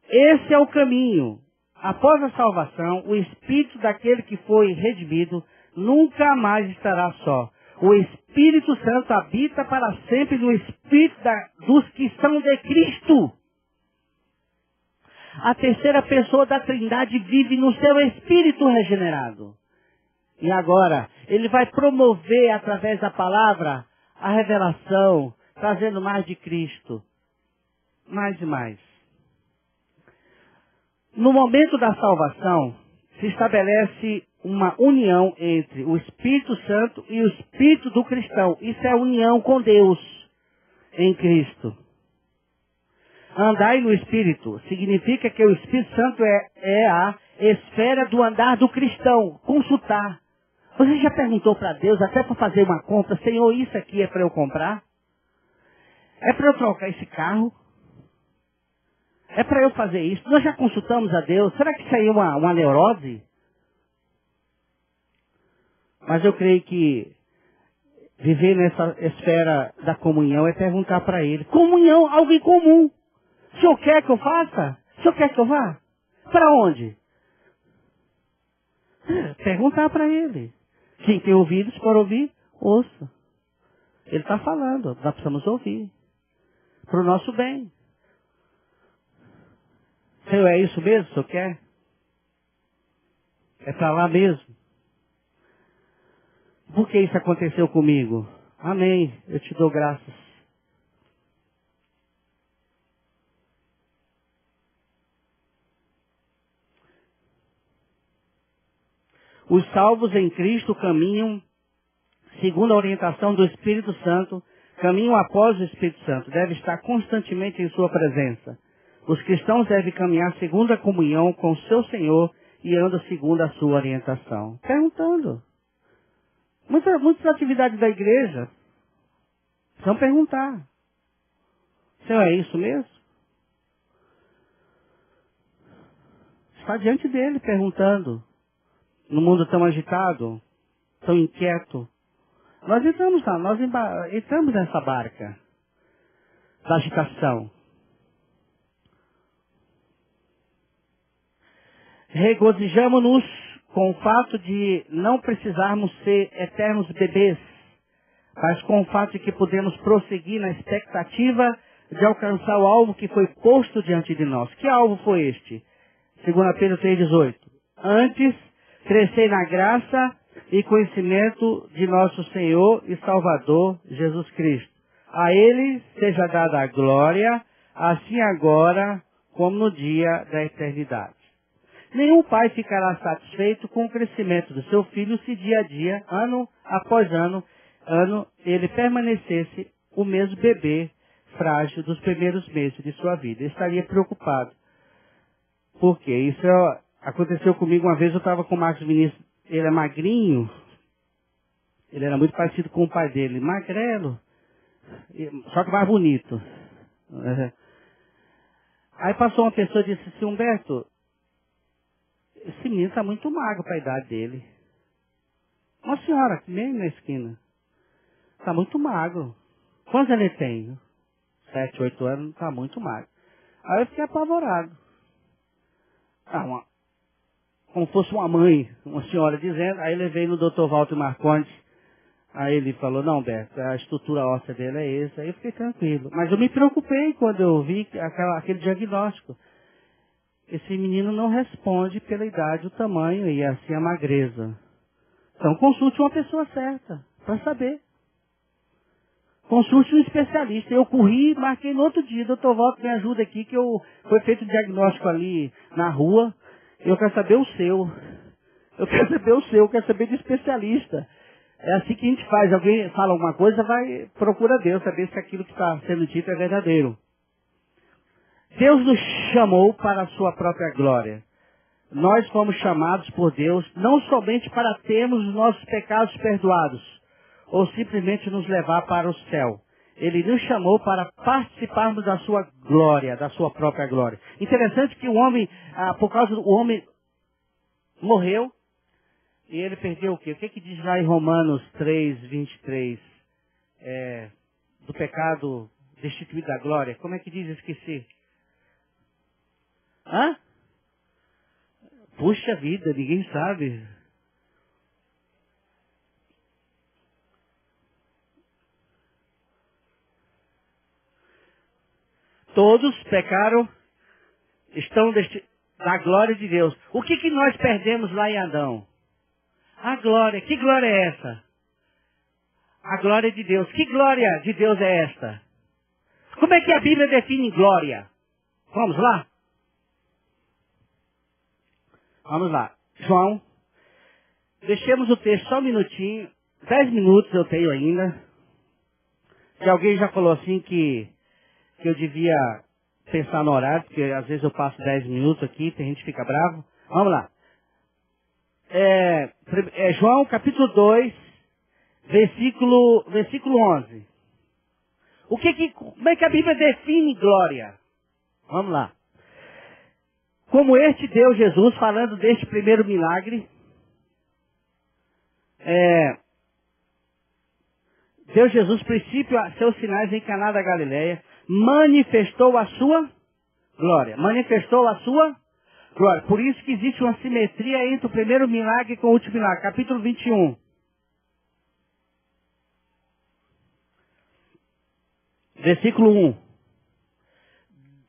Esse é o caminho. Após a salvação, o espírito daquele que foi redimido nunca mais estará só. O Espírito Santo habita para sempre no espírito dos que são de Cristo. A terceira pessoa da Trindade vive no seu espírito regenerado. E agora, ele vai promover através da palavra a revelação, trazendo mais de Cristo. Mais e mais. No momento da salvação, se estabelece uma união entre o Espírito Santo e o Espírito do cristão. Isso é a união com Deus em Cristo. Andai no Espírito significa que o Espírito Santo é a esfera do andar do cristão. Consultar. Você já perguntou para Deus, até para fazer uma compra, Senhor, isso aqui é para eu comprar? É para eu trocar esse carro? É para eu fazer isso? Nós já consultamos a Deus. Será que isso aí é uma neurose? Mas eu creio que viver nessa esfera da comunhão é perguntar para Ele. Comunhão, algo em comum. O Senhor quer que eu faça? O Senhor quer que eu vá? Para onde? Perguntar para Ele. Quem tem ouvidos para ouvir, ouça. Ele está falando, nós precisamos ouvir. Para o nosso bem. Senhor, é isso mesmo que o Senhor quer? É para lá mesmo? Por que isso aconteceu comigo? Amém. Eu te dou graças. Os salvos em Cristo caminham segundo a orientação do Espírito Santo, caminham após o Espírito Santo, deve estar constantemente em sua presença. Os cristãos devem caminhar segundo a comunhão com o seu Senhor e andam segundo a sua orientação. Perguntando. Muitas atividades da igreja precisam perguntar. Senhor, é isso mesmo? Está diante dele perguntando. No mundo tão agitado, tão inquieto. Nós entramos lá, entramos nessa barca da agitação. Regozijamo-nos com o fato de não precisarmos ser eternos bebês, mas com o fato de que podemos prosseguir na expectativa de alcançar o alvo que foi posto diante de nós. Que alvo foi este? 2 Pedro 3,18. Antes, crescei na graça e conhecimento de nosso Senhor e Salvador Jesus Cristo. A Ele seja dada a glória, assim agora como no dia da eternidade. Nenhum pai ficará satisfeito com o crescimento do seu filho se dia a dia, ano após ano, ele permanecesse o mesmo bebê frágil dos primeiros meses de sua vida. Ele estaria preocupado. Por quê? Isso aconteceu comigo uma vez, eu estava com o Marcos Vinícius, ele é magrinho, ele era muito parecido com o pai dele, magrelo, só que mais bonito. Aí passou uma pessoa e disse assim, Humberto, esse menino está muito magro para a idade dele. Uma senhora, meio na esquina. Está muito magro. Quantos ele tem? 7, 8 anos, está muito magro. Aí eu fiquei apavorado. Como fosse uma mãe, uma senhora dizendo, aí levei no Dr. Walter Marcondes, aí ele falou, não, Beto, a estrutura óssea dele é essa, aí eu fiquei tranquilo. Mas eu me preocupei quando eu vi aquele diagnóstico. Esse menino não responde pela idade, o tamanho e assim a magreza. Então consulte uma pessoa certa, para saber. Consulte um especialista. Eu corri e marquei no outro dia, Dr. Walter, me ajuda aqui, que foi feito o diagnóstico ali na rua. Eu quero saber o seu. Eu quero saber de especialista. É assim que a gente faz. Alguém fala alguma coisa, procura Deus, saber se aquilo que está sendo dito é verdadeiro. Deus nos chamou para a sua própria glória. Nós fomos chamados por Deus não somente para termos os nossos pecados perdoados, ou simplesmente nos levar para o céu. Ele nos chamou para participarmos da sua glória, da sua própria glória. Interessante que o homem, por causa do homem, morreu, e ele perdeu o quê? O que diz lá em Romanos 3, 23? Do pecado destituído da glória. Como é que diz? Esqueci. Hã? Puxa vida, ninguém sabe. Todos pecaram, estão da glória de Deus. O que nós perdemos lá em Adão? A glória. Que glória é essa? A glória de Deus. Que glória de Deus é esta? Como é que a Bíblia define glória? Vamos lá? Vamos lá. João, deixemos o texto só um minutinho. 10 minutos eu tenho ainda. Se alguém já falou assim que eu devia pensar no horário, porque às vezes eu passo 10 minutos aqui, tem gente que fica bravo. Vamos lá. João capítulo 2, versículo 11. Como é que a Bíblia define glória? Vamos lá. Como este deu Jesus, falando deste primeiro milagre, deu Jesus princípio a seus sinais em Caná da Galileia, manifestou a sua glória. Manifestou a sua glória. Por isso que existe uma simetria entre o primeiro milagre com o último milagre. Capítulo 21. Versículo 1.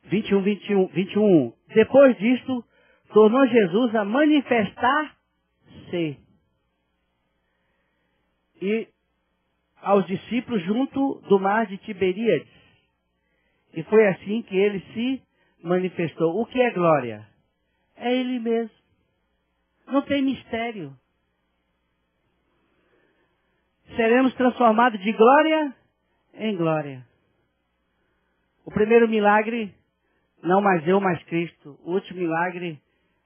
21. Depois disto, tornou Jesus a manifestar-se e aos discípulos junto do mar de Tiberíades. E foi assim que ele se manifestou. O que é glória? É ele mesmo. Não tem mistério. Seremos transformados de glória em glória. O primeiro milagre, não mais eu, mas Cristo. O último milagre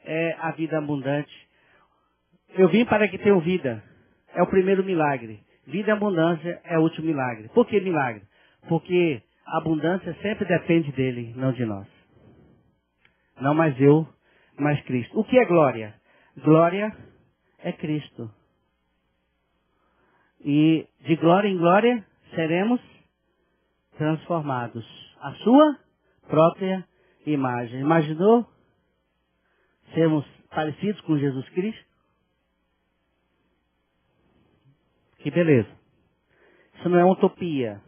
é a vida abundante. Eu vim para que tenham vida. É o primeiro milagre. Vida e abundância é o último milagre. Por que milagre? Porque a abundância sempre depende dele, não de nós. Não mais eu, mas Cristo. O que é glória? Glória é Cristo. E de glória em glória seremos transformados. A sua própria imagem. Imaginou sermos parecidos com Jesus Cristo? Que beleza. Isso não é utopia.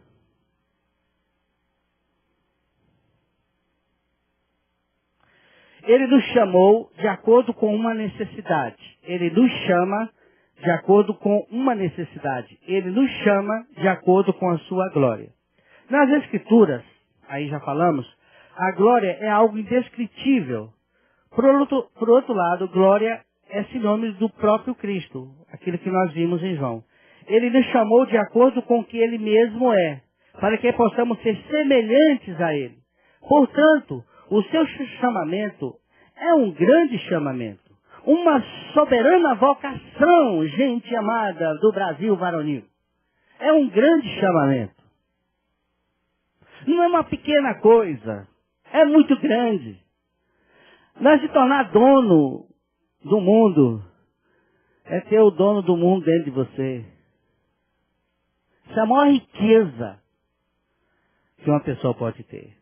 Ele nos chamou de acordo com uma necessidade. Ele nos chama de acordo com uma necessidade. Ele nos chama de acordo com a sua glória. Nas Escrituras, aí já falamos, a glória é algo indescritível. Por outro lado, glória é sinônimo do próprio Cristo, aquilo que nós vimos em João. Ele nos chamou de acordo com o que ele mesmo é, para que possamos ser semelhantes a ele. Portanto, o seu chamamento é um grande chamamento, uma soberana vocação, gente amada do Brasil varonil. É um grande chamamento. Não é uma pequena coisa, é muito grande. Nós se tornar dono do mundo é ter o dono do mundo dentro de você. Essa é a maior riqueza que uma pessoa pode ter.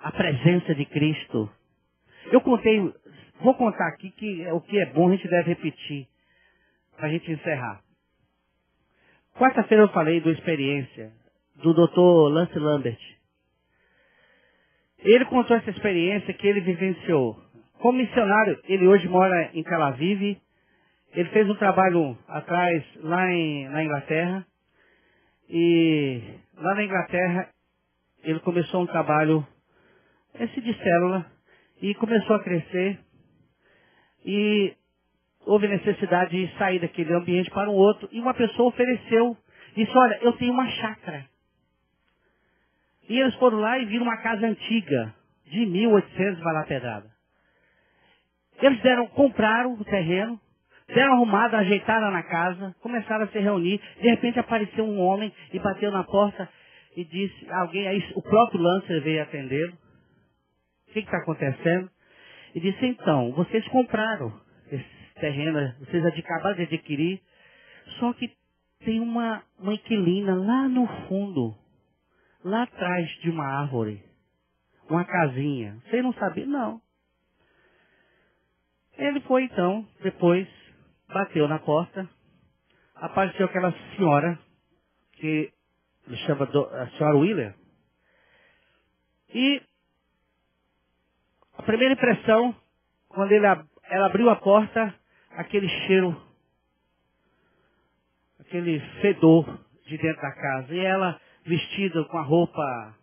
A presença de Cristo. Vou contar aqui que o que é bom a gente deve repetir, para a gente encerrar. Quarta-feira eu falei da experiência do Dr. Lance Lambert. Ele contou essa experiência que ele vivenciou. Como missionário, ele hoje mora em Tel Aviv. Ele fez um trabalho atrás lá na Inglaterra. E lá na Inglaterra, ele começou um trabalho, esse de célula, e começou a crescer. E houve necessidade de sair daquele ambiente para um outro. E uma pessoa ofereceu, disse, olha, eu tenho uma chácara. E eles foram lá e viram uma casa antiga, de 1800, vai lá pedrada. Eles compraram o terreno, deram arrumado, ajeitaram na casa, começaram a se reunir. De repente apareceu um homem e bateu na porta e disse, o próprio Lancer veio atendê-lo. O que está acontecendo? E disse, então, vocês compraram esse terreno, vocês acabaram de adquirir, só que tem uma inquilina lá no fundo, lá atrás de uma árvore, uma casinha. Você não sabia? Não. Ele foi então, depois, bateu na porta, apareceu aquela senhora, que ele chama a senhora Wheeler, e a primeira impressão, quando ela abriu a porta, aquele cheiro, aquele fedor de dentro da casa, e ela vestida com a roupa,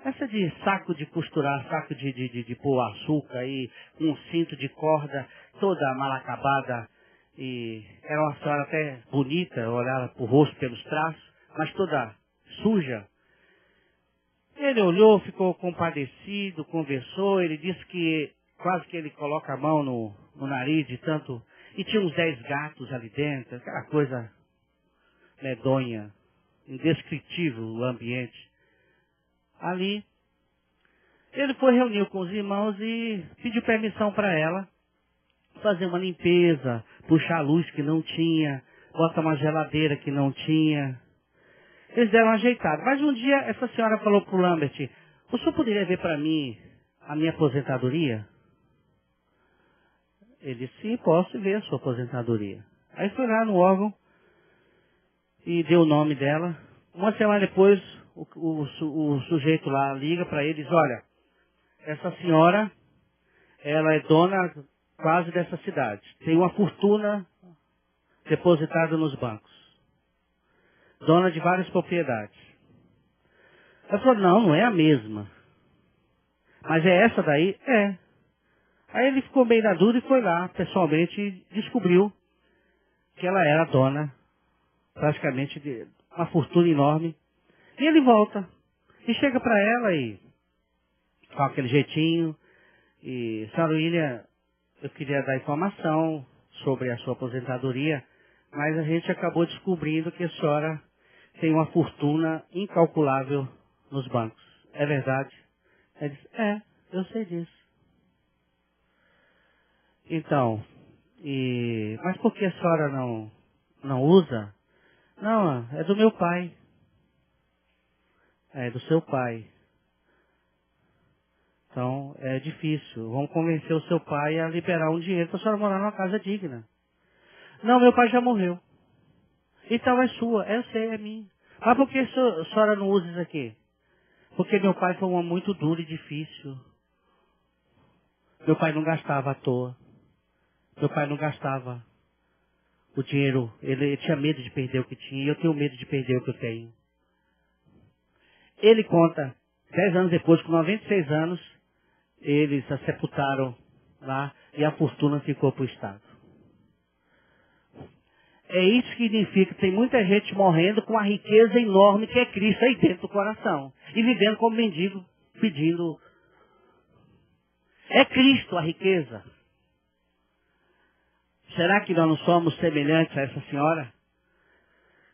essa de saco de costurar, saco de pôr açúcar e com um cinto de corda, toda mal acabada. E era uma senhora até bonita, olhava pro rosto pelos traços, mas toda suja. Ele olhou, ficou compadecido, conversou, ele disse que quase que ele coloca a mão no nariz de tanto... E tinha uns 10 gatos ali dentro, aquela coisa medonha, indescritível o ambiente. Ali, ele foi reunir com os irmãos e pediu permissão para ela fazer uma limpeza, puxar a luz que não tinha, botar uma geladeira que não tinha. Eles deram uma ajeitada. Mas um dia essa senhora falou para o Lambert, o senhor poderia ver para mim a minha aposentadoria? Ele disse, sim, posso ver a sua aposentadoria. Aí foi lá no órgão e deu o nome dela. Uma semana depois, o sujeito lá liga para ele e diz, olha, essa senhora, ela é dona quase dessa cidade. Tem uma fortuna depositada nos bancos. Dona de várias propriedades. Ela falou, não é a mesma. Mas é essa daí? É. Aí ele ficou bem na dúvida e foi lá, pessoalmente, e descobriu que ela era dona, praticamente, de uma fortuna enorme. E ele volta. E chega para ela e, com aquele jeitinho, e, senhora William, eu queria dar informação sobre a sua aposentadoria, mas a gente acabou descobrindo que a senhora tem uma fortuna incalculável nos bancos. É verdade? Ele disse, eu sei disso. Então, mas por que a senhora não usa? Não, é do meu pai. É do seu pai. Então, é difícil. Vamos convencer o seu pai a liberar um dinheiro para a senhora morar numa casa digna. Não, meu pai já morreu. Então é sua. Eu sei, é minha. Mas por que a senhora não usa isso aqui? Porque meu pai foi um homem muito duro e difícil. Meu pai não gastava à toa. Meu pai não gastava o dinheiro. Ele tinha medo de perder o que tinha. E eu tenho medo de perder o que eu tenho. Ele conta, 10 anos depois, com 96 anos, eles a sepultaram lá e a fortuna ficou para o Estado. É isso que significa que tem muita gente morrendo com a riqueza enorme que é Cristo aí dentro do coração. E vivendo como mendigo, pedindo. É Cristo a riqueza. Será que nós não somos semelhantes a essa senhora?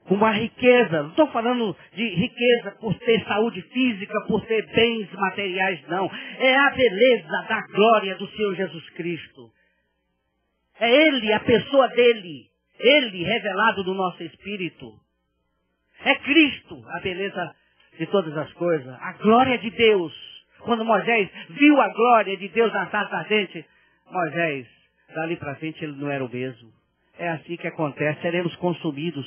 Com uma riqueza, não estou falando de riqueza por ter saúde física, por ter bens materiais, não. É a beleza da glória do Senhor Jesus Cristo. É Ele, a pessoa dEle. Ele revelado no nosso espírito. É Cristo a beleza de todas as coisas. A glória de Deus. Quando Moisés viu a glória de Deus na sarça ardente, Moisés, dali para frente, ele não era o mesmo. É assim que acontece. Seremos consumidos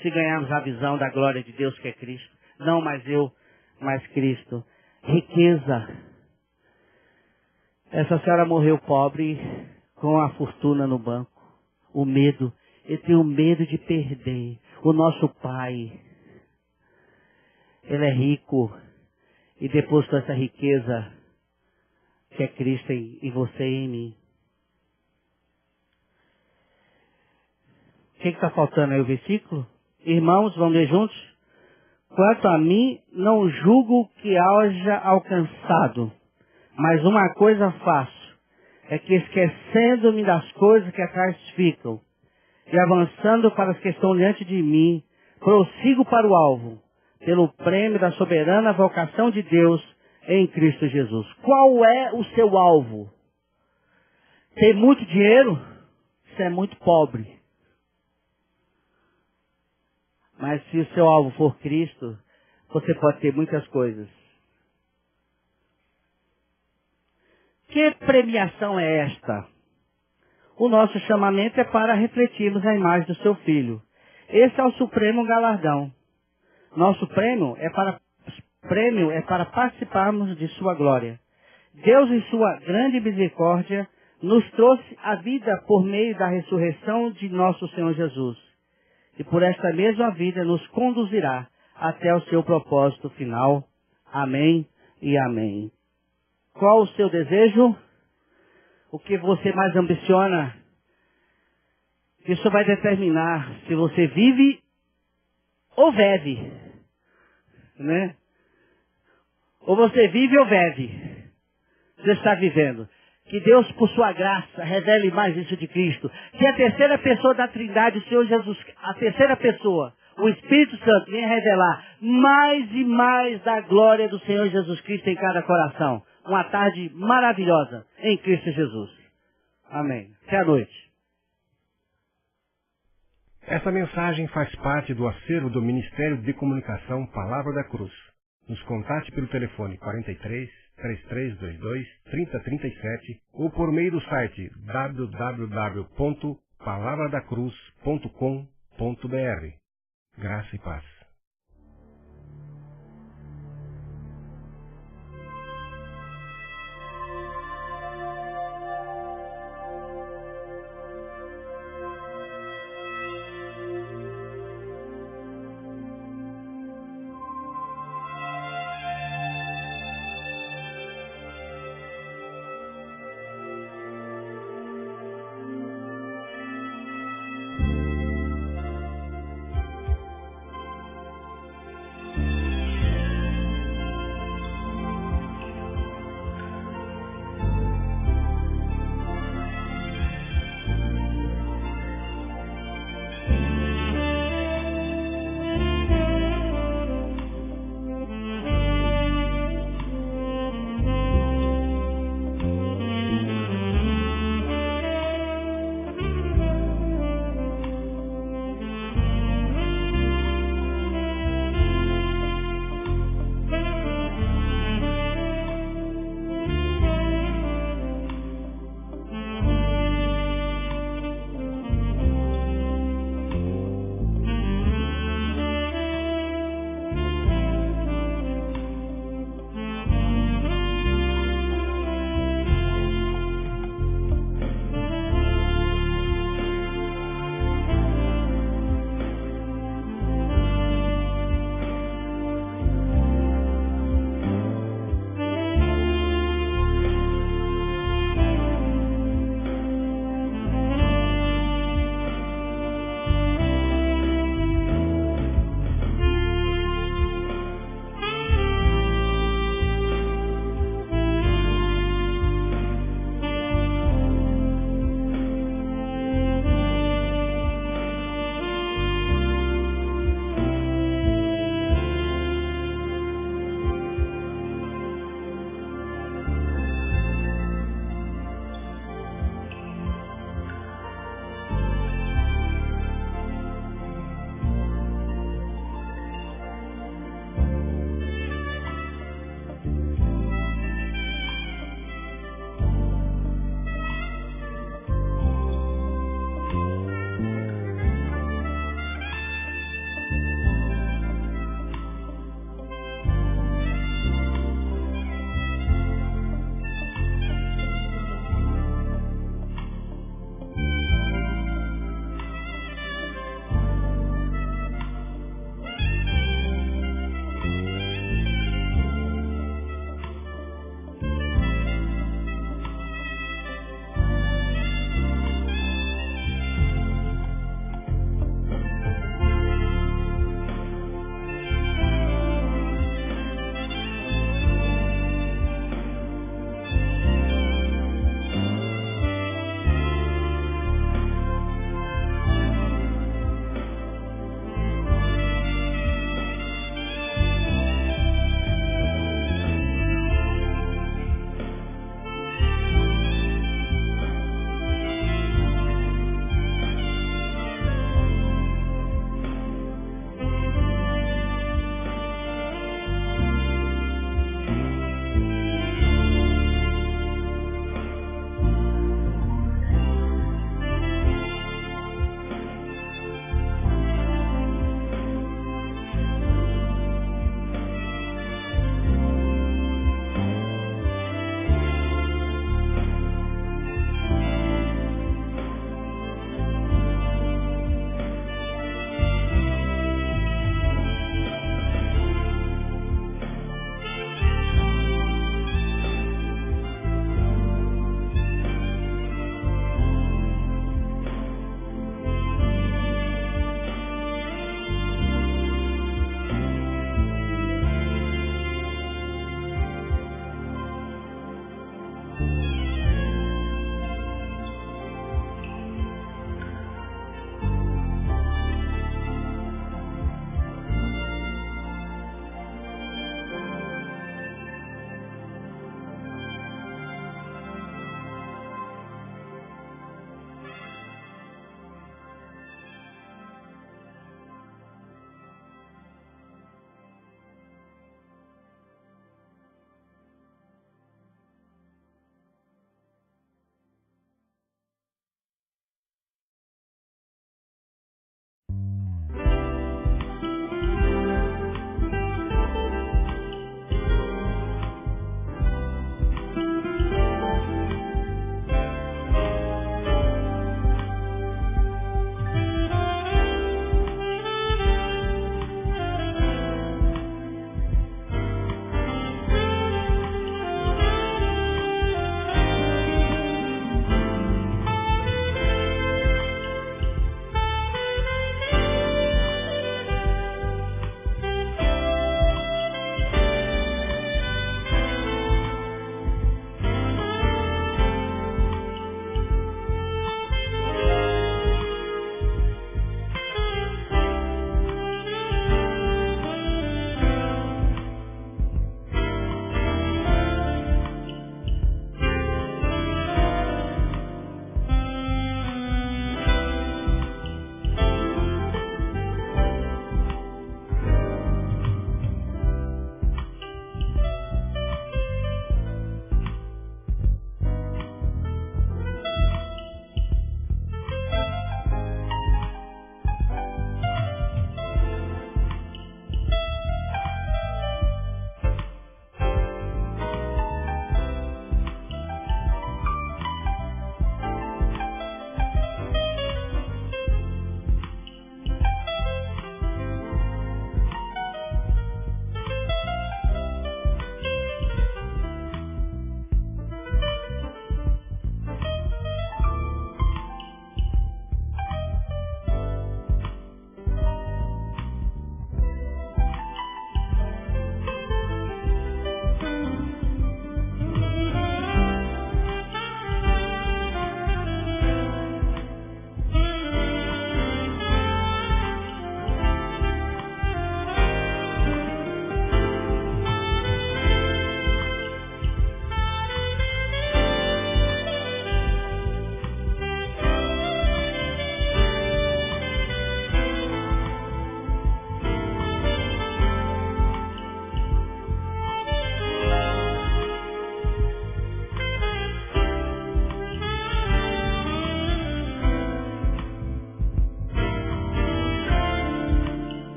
se ganharmos a visão da glória de Deus que é Cristo. Não mais eu, mas Cristo. Riqueza. Essa senhora morreu pobre com a fortuna no banco. O medo. Eu tenho medo de perder. O nosso Pai, Ele é rico e depositou essa riqueza que é Cristo em você e em mim. O que está faltando aí o versículo? Irmãos, vamos ler juntos? Quanto a mim, não julgo que haja alcançado, mas uma coisa faço, é que esquecendo-me das coisas que atrás ficam, e avançando para as que estão diante de mim, prossigo para o alvo, pelo prêmio da soberana vocação de Deus em Cristo Jesus. Qual é o seu alvo? Ter muito dinheiro? Isso é muito pobre. Mas se o seu alvo for Cristo, você pode ter muitas coisas. Que premiação é esta? O nosso chamamento é para refletirmos a imagem do seu Filho. Esse é o supremo galardão. Nosso prêmio é para participarmos de sua glória. Deus, em sua grande misericórdia, nos trouxe a vida por meio da ressurreição de nosso Senhor Jesus. E por esta mesma vida nos conduzirá até o seu propósito final. Amém e amém. Qual o seu desejo? O que você mais ambiciona? Isso vai determinar se você vive ou bebe, né? Ou você vive ou bebe. Você está vivendo. Que Deus, por sua graça, revele mais isso de Cristo. Que a terceira pessoa da Trindade, o Senhor Jesus, a terceira pessoa, o Espírito Santo, venha revelar mais e mais da glória do Senhor Jesus Cristo em cada coração. Uma tarde maravilhosa em Cristo Jesus. Amém. Até a noite. Essa mensagem faz parte do acervo do Ministério de Comunicação Palavra da Cruz. Nos contate pelo telefone 43 3322 3037 ou por meio do site www.palavradacruz.com.br. Graça e paz.